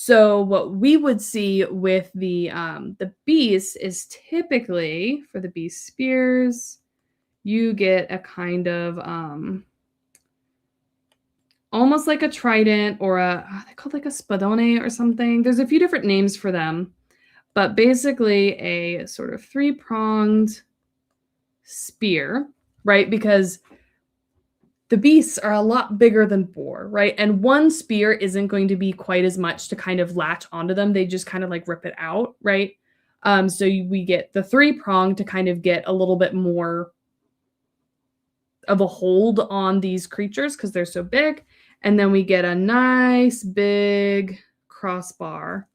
So what we would see with the beasts is typically for the beast spears, you get a kind of almost like a trident or they're called like a spadone or something. There's a few different names for them, but basically a sort of three-pronged spear, right? Because the beasts are a lot bigger than boar, right? And one spear isn't going to be quite as much to kind of latch onto them. They just kind of like rip it out, right? So we get the three-prong to kind of get a little bit more of a hold on these creatures because they're so big. And then we get a nice big crossbar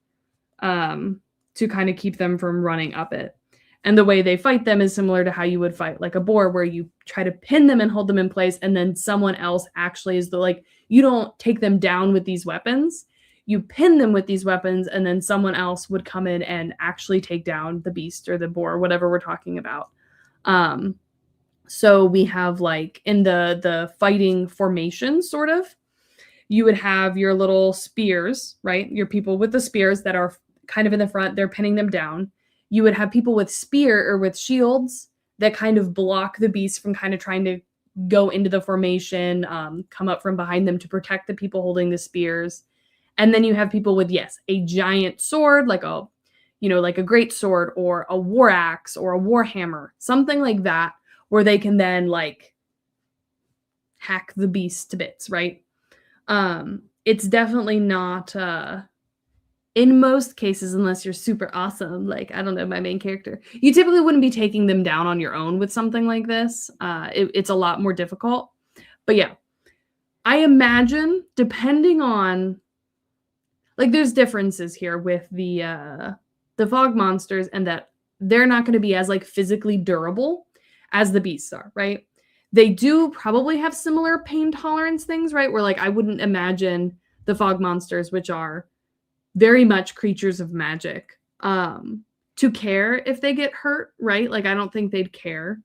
to kind of keep them from running up it. And the way they fight them is similar to how you would fight like a boar, where you try to pin them and hold them in place, and then someone else actually is you don't take them down with these weapons. You pin them with these weapons, and then someone else would come in and actually take down the beast or the boar, whatever we're talking about. So we have like in the fighting formation, sort of, you would have your little spears, right? Your people with the spears that are kind of in the front, they're pinning them down. You would have people with spear or with shields that kind of block the beast from kind of trying to go into the formation, come up from behind them to protect the people holding the spears. And then you have people with, yes, a giant sword, like a great sword or a war axe or a war hammer, something like that, where they can then like hack the beast to bits, right? It's definitely not in most cases, unless you're super awesome, like, I don't know, my main character, you typically wouldn't be taking them down on your own with something like this. It's a lot more difficult. But yeah, I imagine depending on, like, there's differences here with the fog monsters, and that they're not going to be as like physically durable as the beasts are, right? They do probably have similar pain tolerance things, right? Where like I wouldn't imagine the fog monsters, which are very much creatures of magic, to care if they get hurt, right? Like, I don't think they'd care.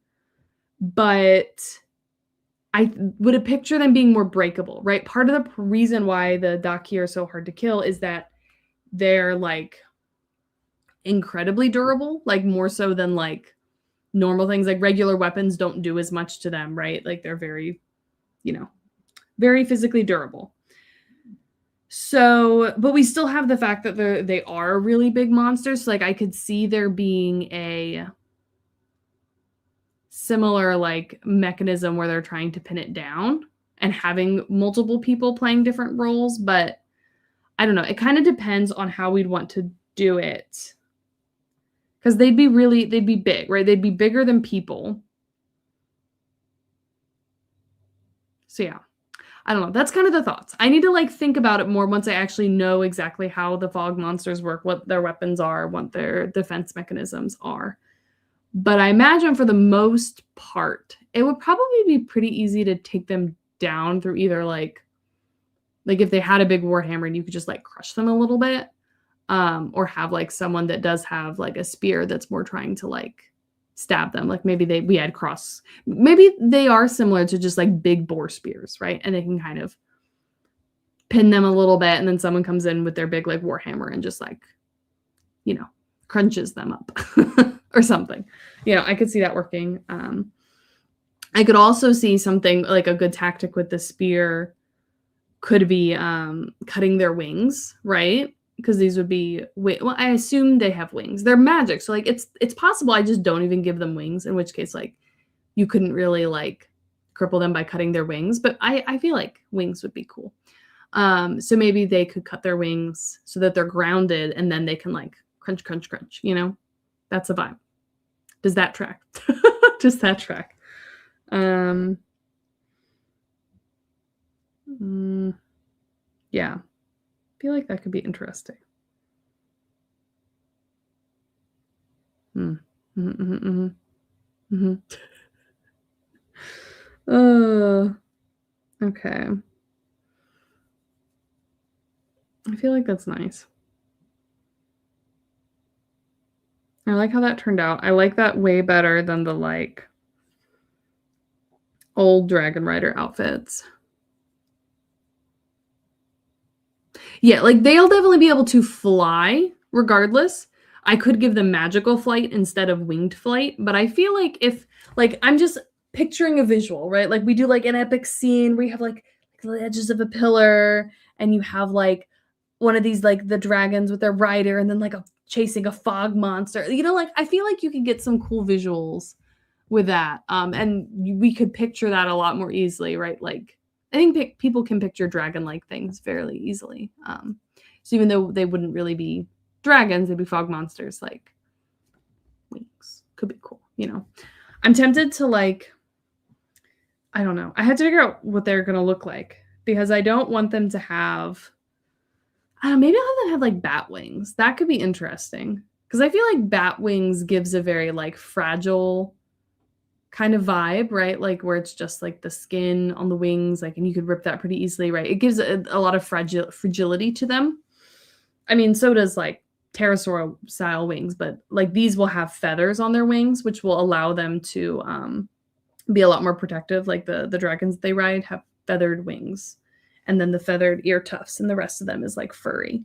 But I would picture them being more breakable, right? Part of the reason why the Daki are so hard to kill is that they're, like, incredibly durable, like, more so than, like, normal things. Like, regular weapons don't do as much to them, right? Like, they're very, very physically durable. So, but we still have the fact that they are really big monsters. So, like, I could see there being a similar like mechanism where they're trying to pin it down and having multiple people playing different roles. But I don't know. It kind of depends on how we'd want to do it. Because they'd be big, right? They'd be bigger than people. So yeah. I don't know. That's kind of the thoughts. I need to like think about it more once I actually know exactly how the fog monsters work, what their weapons are, what their defense mechanisms are. But I imagine for the most part, it would probably be pretty easy to take them down through either like if they had a big warhammer and you could just like crush them a little bit, or have like someone that does have like a spear that's more trying to like stab them. Like maybe maybe they are similar to just like big boar spears, right? And they can kind of pin them a little bit, and then someone comes in with their big like warhammer and just like, crunches them up or something. I could see that working. I could also see something like a good tactic with the spear could be cutting their wings, right? Because these would be, well, I assume they have wings. They're magic, so like it's possible I just don't even give them wings, in which case like you couldn't really like cripple them by cutting their wings. But I feel like wings would be cool. So maybe they could cut their wings so that they're grounded, and then they can like crunch, crunch, crunch. That's a vibe. Does that track? Does that track? Yeah. I feel like that could be interesting. Mm. Mm-hmm, mm-hmm, mm-hmm. Okay. I feel like that's nice. I like how that turned out. I like that way better than the like old Dragon Rider outfits. Yeah, like they'll definitely be able to fly regardless. I could give them magical flight instead of winged flight, but I feel like if like I'm just picturing a visual, right? Like we do like an epic scene where you have like the edges of a pillar and you have like one of these like the dragons with their rider and then like a chasing a fog monster. You know, like I feel like you could get some cool visuals with that. And we could picture that a lot more easily, right? Like I think people can picture dragon-like things fairly easily. So even though they wouldn't really be dragons, they'd be fog monsters, like wings. Could be cool, you know. I'm tempted to like, I don't know. I had to figure out what they're gonna look like because I don't want them to have. I don't know, maybe I'll have them have like bat wings. That could be interesting because I feel like bat wings gives a very like fragile kind of vibe, right? Like where it's just like the skin on the wings, like, and you could rip that pretty easily, right? It gives a lot of fragility to them. I mean, so does like pterosaur style wings, but like these will have feathers on their wings, which will allow them to be a lot more protective. Like the dragons they ride have feathered wings, and then the feathered ear tufts, and the rest of them is like furry.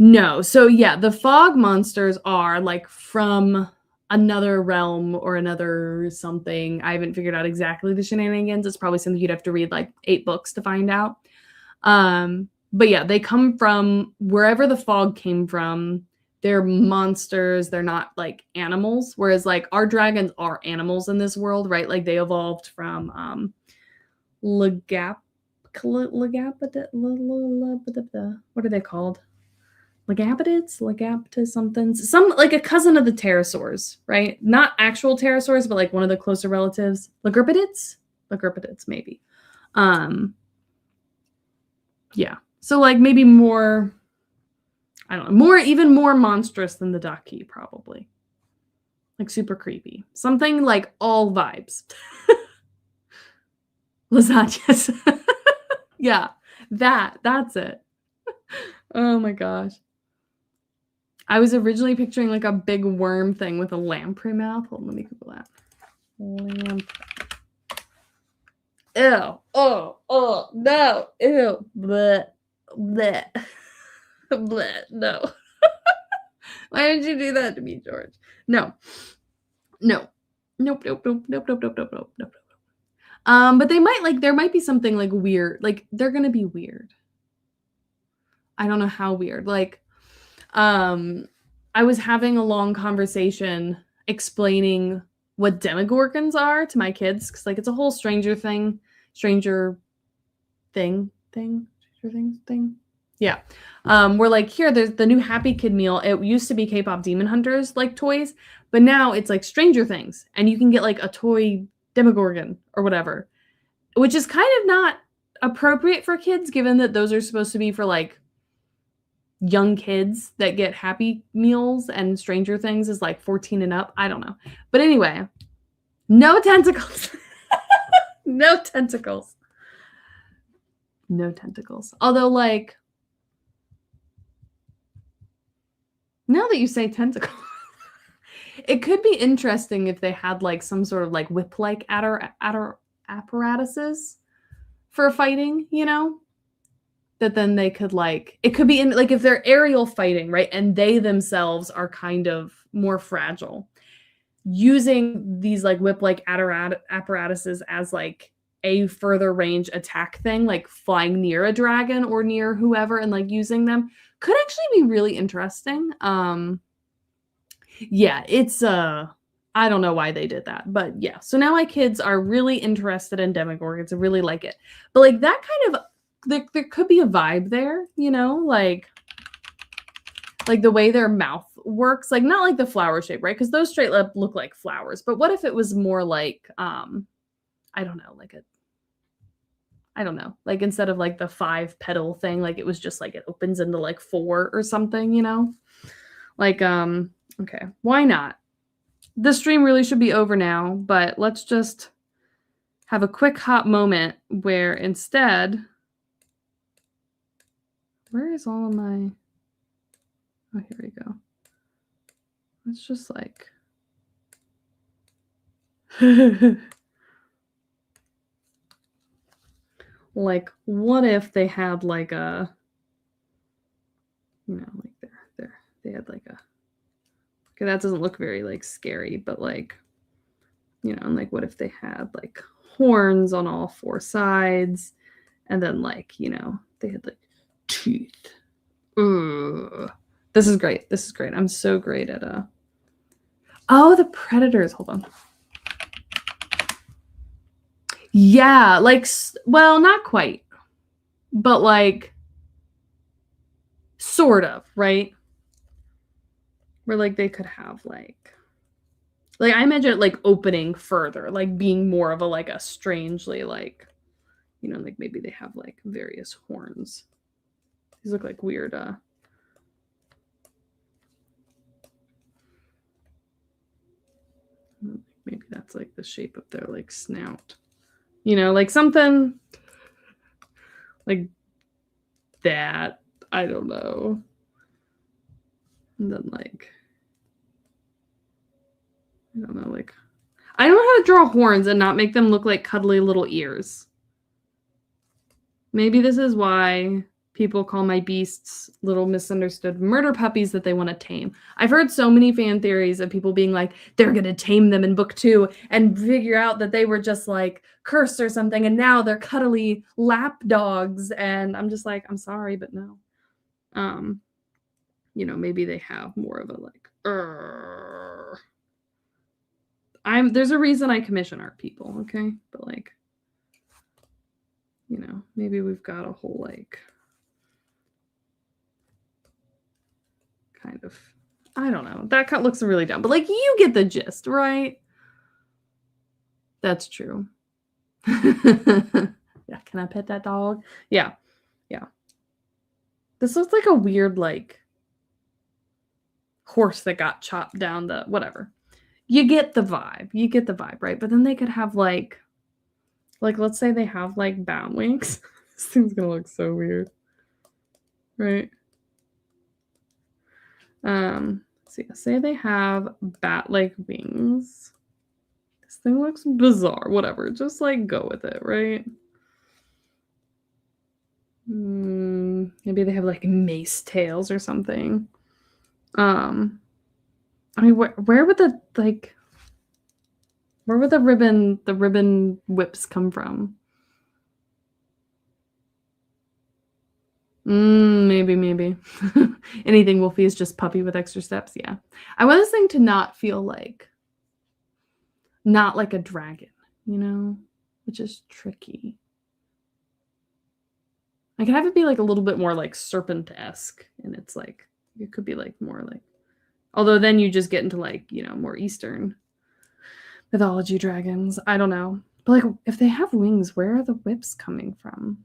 No, so yeah, the fog monsters are like from another realm or another something. I haven't figured out exactly the shenanigans. It's probably something you'd have to read like 8 books to find out. But yeah, they come from wherever the fog came from. They're monsters. They're not like animals. Whereas like our dragons are animals in this world, right? Like they evolved from what are they called? Legaptids, something, some like a cousin of the pterosaurs, right? Not actual pterosaurs, but like one of the closer relatives. Legurpidids, maybe. Yeah. So like maybe more, I don't know, even more monstrous than the ducky, probably. Like super creepy. Something like all vibes. Lasagnas. Yeah, that's it. Oh my gosh. I was originally picturing like a big worm thing with a lamprey mouth. Hold on, let me Google that. Lamprey. Ew. Oh, no. Ew. Bleh. Bleh. Bleh. No. Why did you do that to me, George? No. Nope. But they might like, there might be something like weird. Like they're gonna be weird. I don't know how weird. Like, I was having a long conversation explaining what demogorgons are to my kids because like it's a whole stranger thing. Yeah. We're like, here, there's the new Happy Kid meal. It used to be K-pop Demon Hunters like toys, but now it's like Stranger Things, and you can get like a toy Demogorgon or whatever, which is kind of not appropriate for kids, given that those are supposed to be for like young kids that get Happy Meals, and Stranger Things is like 14 and up. I don't know. But anyway, no tentacles. No tentacles. No tentacles. Although, like, now that you say tentacle, it could be interesting if they had like some sort of like whip-like apparatuses for fighting, you know? That then they could like, it could be in like if they're aerial fighting, right? And they themselves are kind of more fragile. Using these like whip-like apparatuses as like a further range attack thing, like flying near a dragon or near whoever and like using them could actually be really interesting. Yeah, it's I don't know why they did that, but yeah. So now my kids are really interested in Demogorgons and really like it. But like that kind of there could be a vibe there, you know, like the way their mouth works, like not like the flower shape, right? Because those straight up look like flowers. But what if it was more like I don't know, like instead of like the 5 petal thing, like it was just like it opens into like 4 or something, you know? Like, okay, why not? This stream really should be over now, but let's just have a quick hot moment where instead, where is all of my, oh, here we go. Let's just like, like, what if they had like a, you know, like there, they had like a, okay, that doesn't look very like scary, but like, you know, and like, what if they had like horns on all four sides, and then like, you know, they had like teeth. Ugh. This is great. This is great. I'm so great at oh, the predators. Hold on. Yeah, like, well, not quite, but like, sort of, right? Where like they could have like I imagine it like opening further, like being more of a like a strangely like, you know, like maybe they have like various horns. These look like weird maybe that's like the shape of their like snout. You know, like something like that. I don't know. And then like, I don't know, like, I don't know how to draw horns and not make them look like cuddly little ears. Maybe this is why people call my beasts little misunderstood murder puppies that they want to tame. I've heard so many fan theories of people being like, they're going to tame them in book 2 and figure out that they were just like cursed or something, and now they're cuddly lap dogs. And I'm just like, I'm sorry, but no. You know, maybe they have more of a like, there's a reason I commission art people, okay? But like, you know, maybe we've got a whole like kind of, I don't know. That kind of looks really dumb, but like you get the gist, right? That's true. Yeah, can I pet that dog? Yeah. Yeah. This looks like a weird like horse that got chopped down the whatever. You get the vibe. You get the vibe, right? But then they could have like let's say they have like bat wings. This thing's gonna look so weird. Right? So yeah, say they have bat-like wings. This thing looks bizarre. Whatever, just like go with it, right? Maybe they have like mace tails or something. I mean, where would the like, where would the ribbon whips come from? Maybe. Anything Wolfie is just puppy with extra steps. Yeah, I want this thing to not feel like, not like a dragon, you know, which is tricky. I can have it be like a little bit more like serpent-esque, and it's like it could be like more like, although then you just get into like, you know, more Eastern mythology dragons. I don't know. But like if they have wings, where are the whips coming from?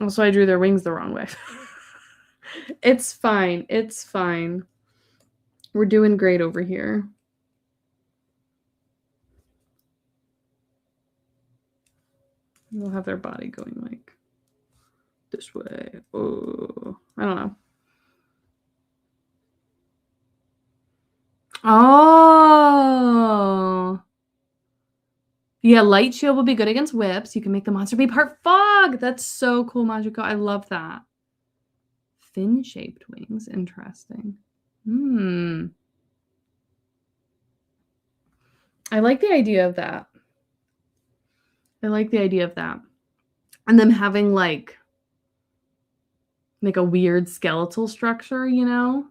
Also, I drew their wings the wrong way. It's fine. It's fine. We're doing great over here. We'll have their body going like this way. Oh, I don't know. Oh. Yeah, light shield will be good against whips. You can make the monster be part fog. That's so cool, Magico. I love that. Fin-shaped wings. Interesting. I like the idea of that. And them having like a weird skeletal structure, you know?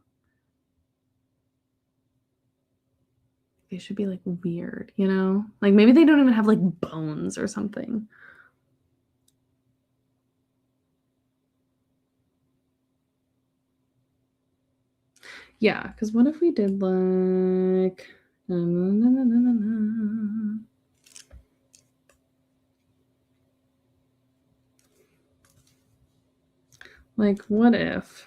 They should be like weird, you know? Like maybe they don't even have like bones or something. Yeah, because what if we did like, Like, what if?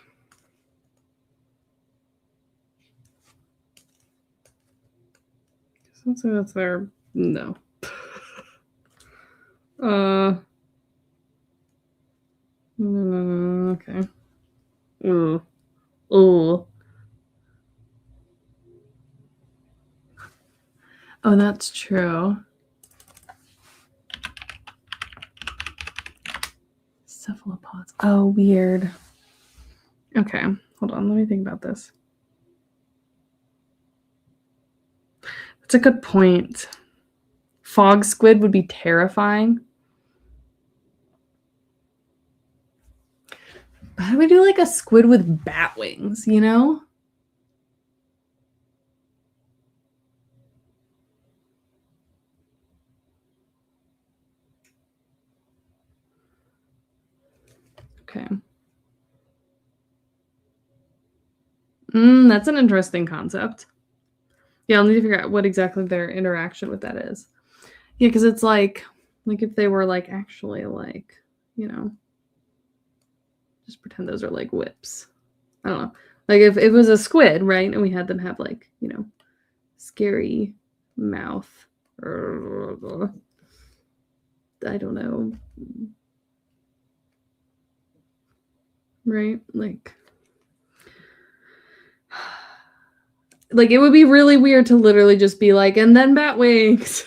Something that's there. No. Okay. Ooh. Ooh. Oh, that's true. Cephalopods. Oh, weird. Okay, hold on. Let me think about this. That's a good point. Fog squid would be terrifying. But how do we do like a squid with bat wings, you know? Okay. That's an interesting concept. Yeah, I'll need to figure out what exactly their interaction with that is. Yeah, because it's like if they were like actually like, you know, just pretend those are like whips. I don't know. Like if it was a squid, right? And we had them have like, you know, scary mouth. I don't know. Right? Like it would be really weird to literally just be like, and then bat wings.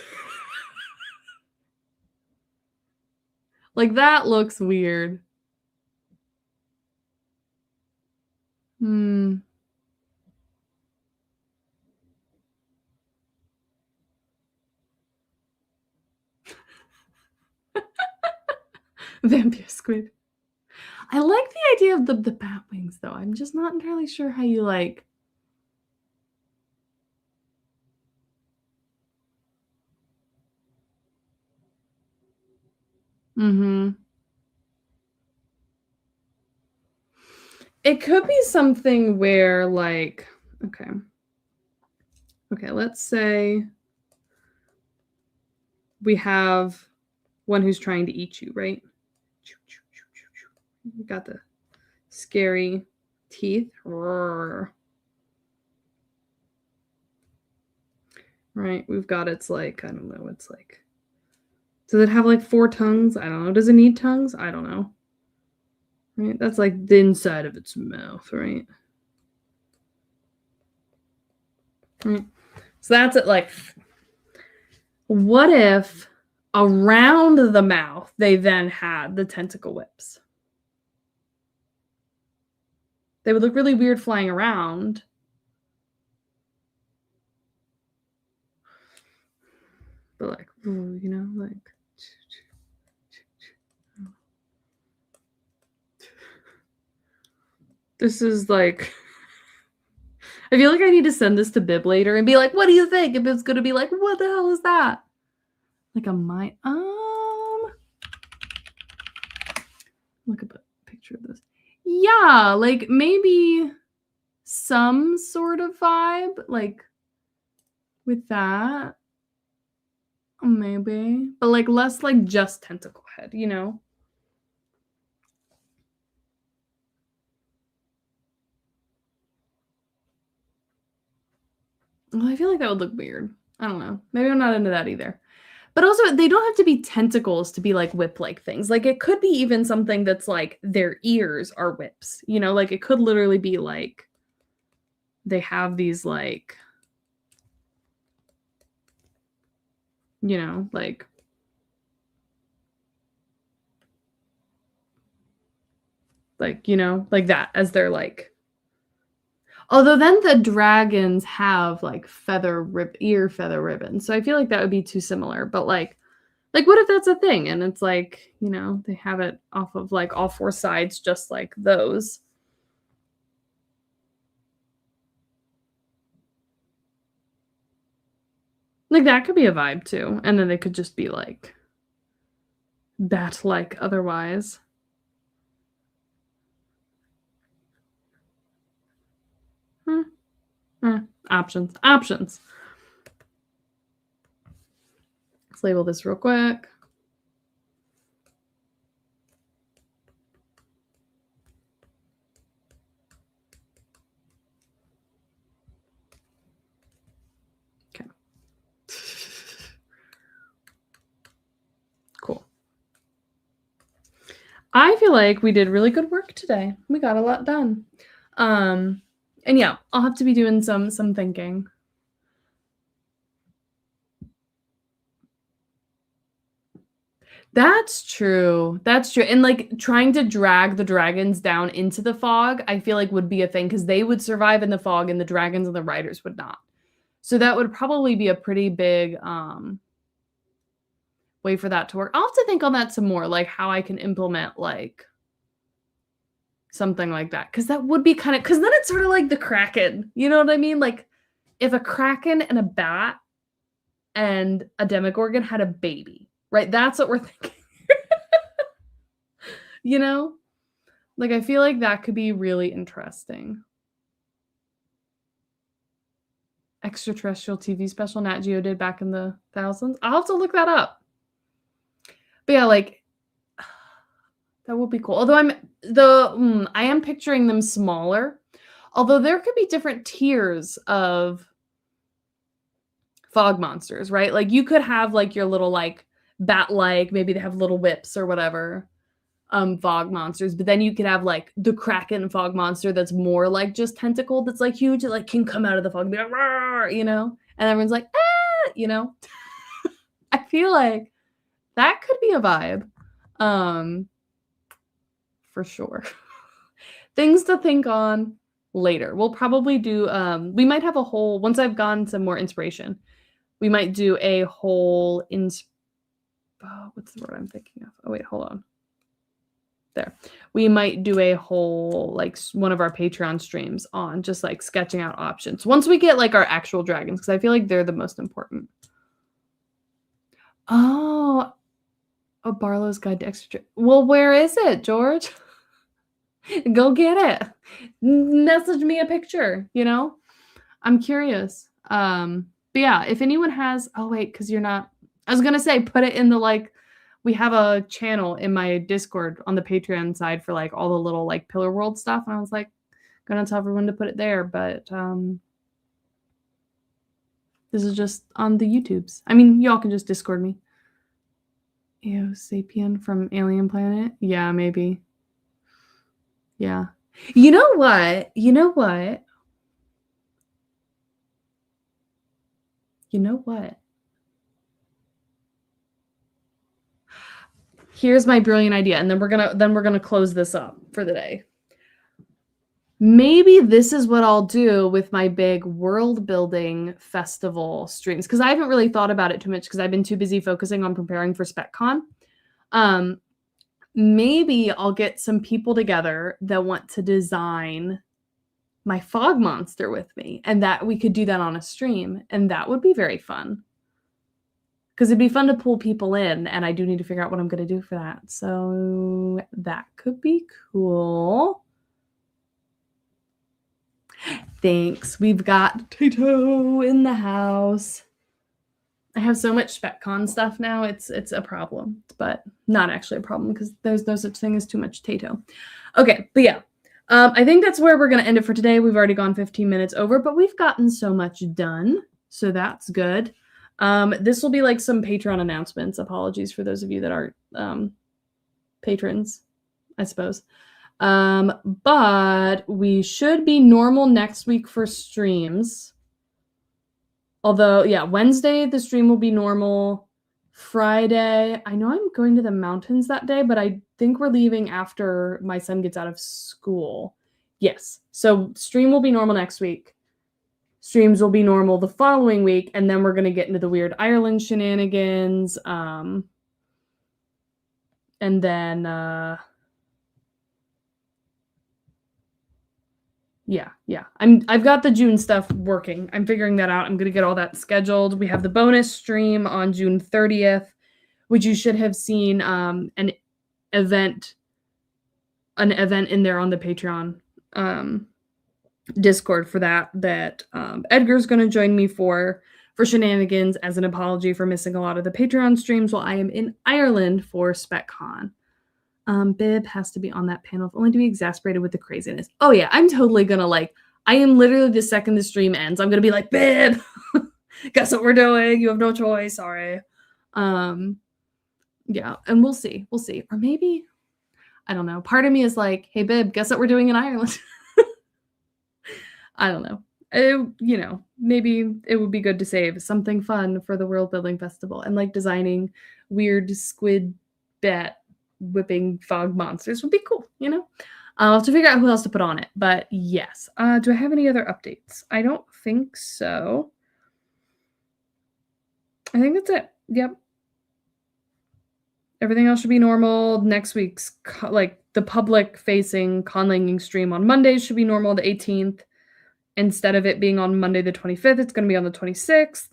Like that looks weird. Vampire squid. I like the idea of the bat wings though. I'm just not entirely sure how you like. It could be something where like, okay, let's say we have one who's trying to eat you, right? We got the scary teeth. Right, we've got its like, I don't know, it's like, does it have like 4 tongues? I don't know. Does it need tongues? I don't know. Right, that's like the inside of its mouth, right? Right. So that's it. Like, what if around the mouth they then had the tentacle whips? They would look really weird flying around. But like, you know, like. This is like. I feel like I need to send this to Bib later and be like, what do you think? And Bib's gonna be like, what the hell is that? Like a mine. Look at the picture of this. Yeah, like maybe some sort of vibe, like with that. Maybe. But like less like just tentacle head, you know? Well, I feel like that would look weird. I don't know. Maybe I'm not into that either. But also, they don't have to be tentacles to be like whip-like things. Like it could be even something that's like their ears are whips. You know, like it could literally be like they have these like, you know, like you know, like that as their like. Although then the dragons have like ear feather ribbons. So I feel like that would be too similar. But like what if that's a thing and it's like, you know, they have it off of like all 4 sides just like those. Like that could be a vibe too. And then they could just be like bat-like otherwise. Options. Let's label this real quick. I feel like we did really good work today. We got a lot done. And yeah, I'll have to be doing some thinking. That's true. That's true. And like trying to drag the dragons down into the fog, I feel like would be a thing because they would survive in the fog and the dragons and the riders would not. So that would probably be a pretty big way for that to work. I'll have to think on that some more, like how I can implement like something like that. Cause that would be kind of, cause then it's sort of like the Kraken. You know what I mean? Like if a Kraken and a bat and a Demogorgon had a baby, right? That's what we're thinking. You know? Like I feel like that could be really interesting. Extraterrestrial TV special Nat Geo did back in the thousands. I'll have to look that up. But yeah, like that would be cool. Although I am picturing them smaller. Although there could be different tiers of fog monsters, right? Like you could have like your little like bat-like, maybe they have little whips or whatever, fog monsters, but then you could have like the Kraken fog monster that's more like just tentacled, that's like huge, it like can come out of the fog and be like, "Rawr," you know, and everyone's like, ah, you know. I feel like that could be a vibe, for sure. Things to think on later. We'll probably do we might have a whole, once I've gotten some more inspiration, we might do a whole what's the word I'm thinking of? Oh wait, hold on. There. We might do a whole like one of our Patreon streams on just like sketching out options once we get like our actual dragons, because I feel like they're the most important. Oh, a Barlow's Guide to Extra. Well, where is it, George? Go get it. Message me a picture, you know? I'm curious. But yeah, if anyone has, oh wait, because you're not, I was gonna say put it in the like, we have a channel in my Discord on the Patreon side for like all the little like Pillar World stuff. And I was like, gonna tell everyone to put it there, but this is just on the YouTubes. I mean, y'all can just Discord me. Ew, Sapien from Alien Planet? Yeah, maybe. Yeah. You know what? You know what? You know what? Here's my brilliant idea, and then we're gonna close this up for the day. Maybe this is what I'll do with my big world building festival streams, because I haven't really thought about it too much because I've been too busy focusing on preparing for SpecCon. Maybe I'll get some people together that want to design my fog monster with me, and that we could do that on a stream, and that would be very fun. Because it'd be fun to pull people in, and I do need to figure out what I'm going to do for that. So that could be cool. Thanks. We've got Tato in the house. I have so much SpecCon stuff now. It's a problem, but not actually a problem because there's no such thing as too much Tato. Okay, but yeah. I think that's where we're going to end it for today. We've already gone 15 minutes over, but we've gotten so much done. So that's good. This will be like some Patreon announcements. Apologies for those of you that aren't patrons, I suppose. But we should be normal next week for streams. Although, yeah, Wednesday the stream will be normal. Friday, I know I'm going to the mountains that day, but I think we're leaving after my son gets out of school. Yes. So stream will be normal next week. Streams will be normal the following week, and then we're going to get into the weird Ireland shenanigans. And then, yeah. I've got the June stuff working. I'm figuring that out. I'm going to get all that scheduled. We have the bonus stream on June 30th, which you should have seen an event in there on the Patreon Discord for that Edgar's going to join me for shenanigans as an apology for missing a lot of the Patreon streams while I am in Ireland for SpecCon. Bib has to be on that panel, if only to be exasperated with the craziness. Oh yeah, I'm totally gonna I am literally the second the stream ends, I'm gonna be like, Bib, guess what we're doing? You have no choice. Sorry. Yeah, and we'll see. Or maybe I don't know. Part of me is like, hey, babe, guess what we're doing in Ireland? I don't know. You know, maybe it would be good to save something fun for the Worldbuilding Festival and like designing weird squid bat whipping fog monsters would be cool, you know? I'll have to figure out who else to put on it. But yes. Do I have any other updates? I don't think so. I think that's it. Yep. Everything else should be normal. Next week's, like, the public-facing conlanging stream on Monday should be normal, the 18th. Instead of it being on Monday the 25th, it's going to be on the 26th.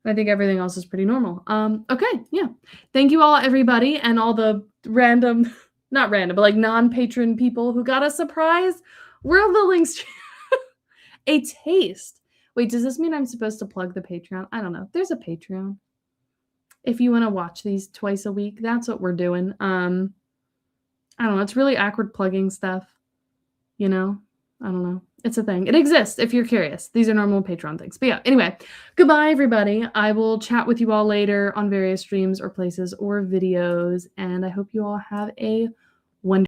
I think everything else is pretty normal. Okay, yeah. Thank you all, everybody, and all the random, not random, but like non-patron people who got a surprise Worldbuilding stream. A taste. Wait, does this mean I'm supposed to plug the Patreon? I don't know. There's a Patreon. If you want to watch these twice a week, that's what we're doing. I don't know. It's really awkward plugging stuff. You know? I don't know. It's a thing. It exists if you're curious. These are normal Patreon things. But yeah, anyway, goodbye, everybody. I will chat with you all later on various streams or places or videos. And I hope you all have a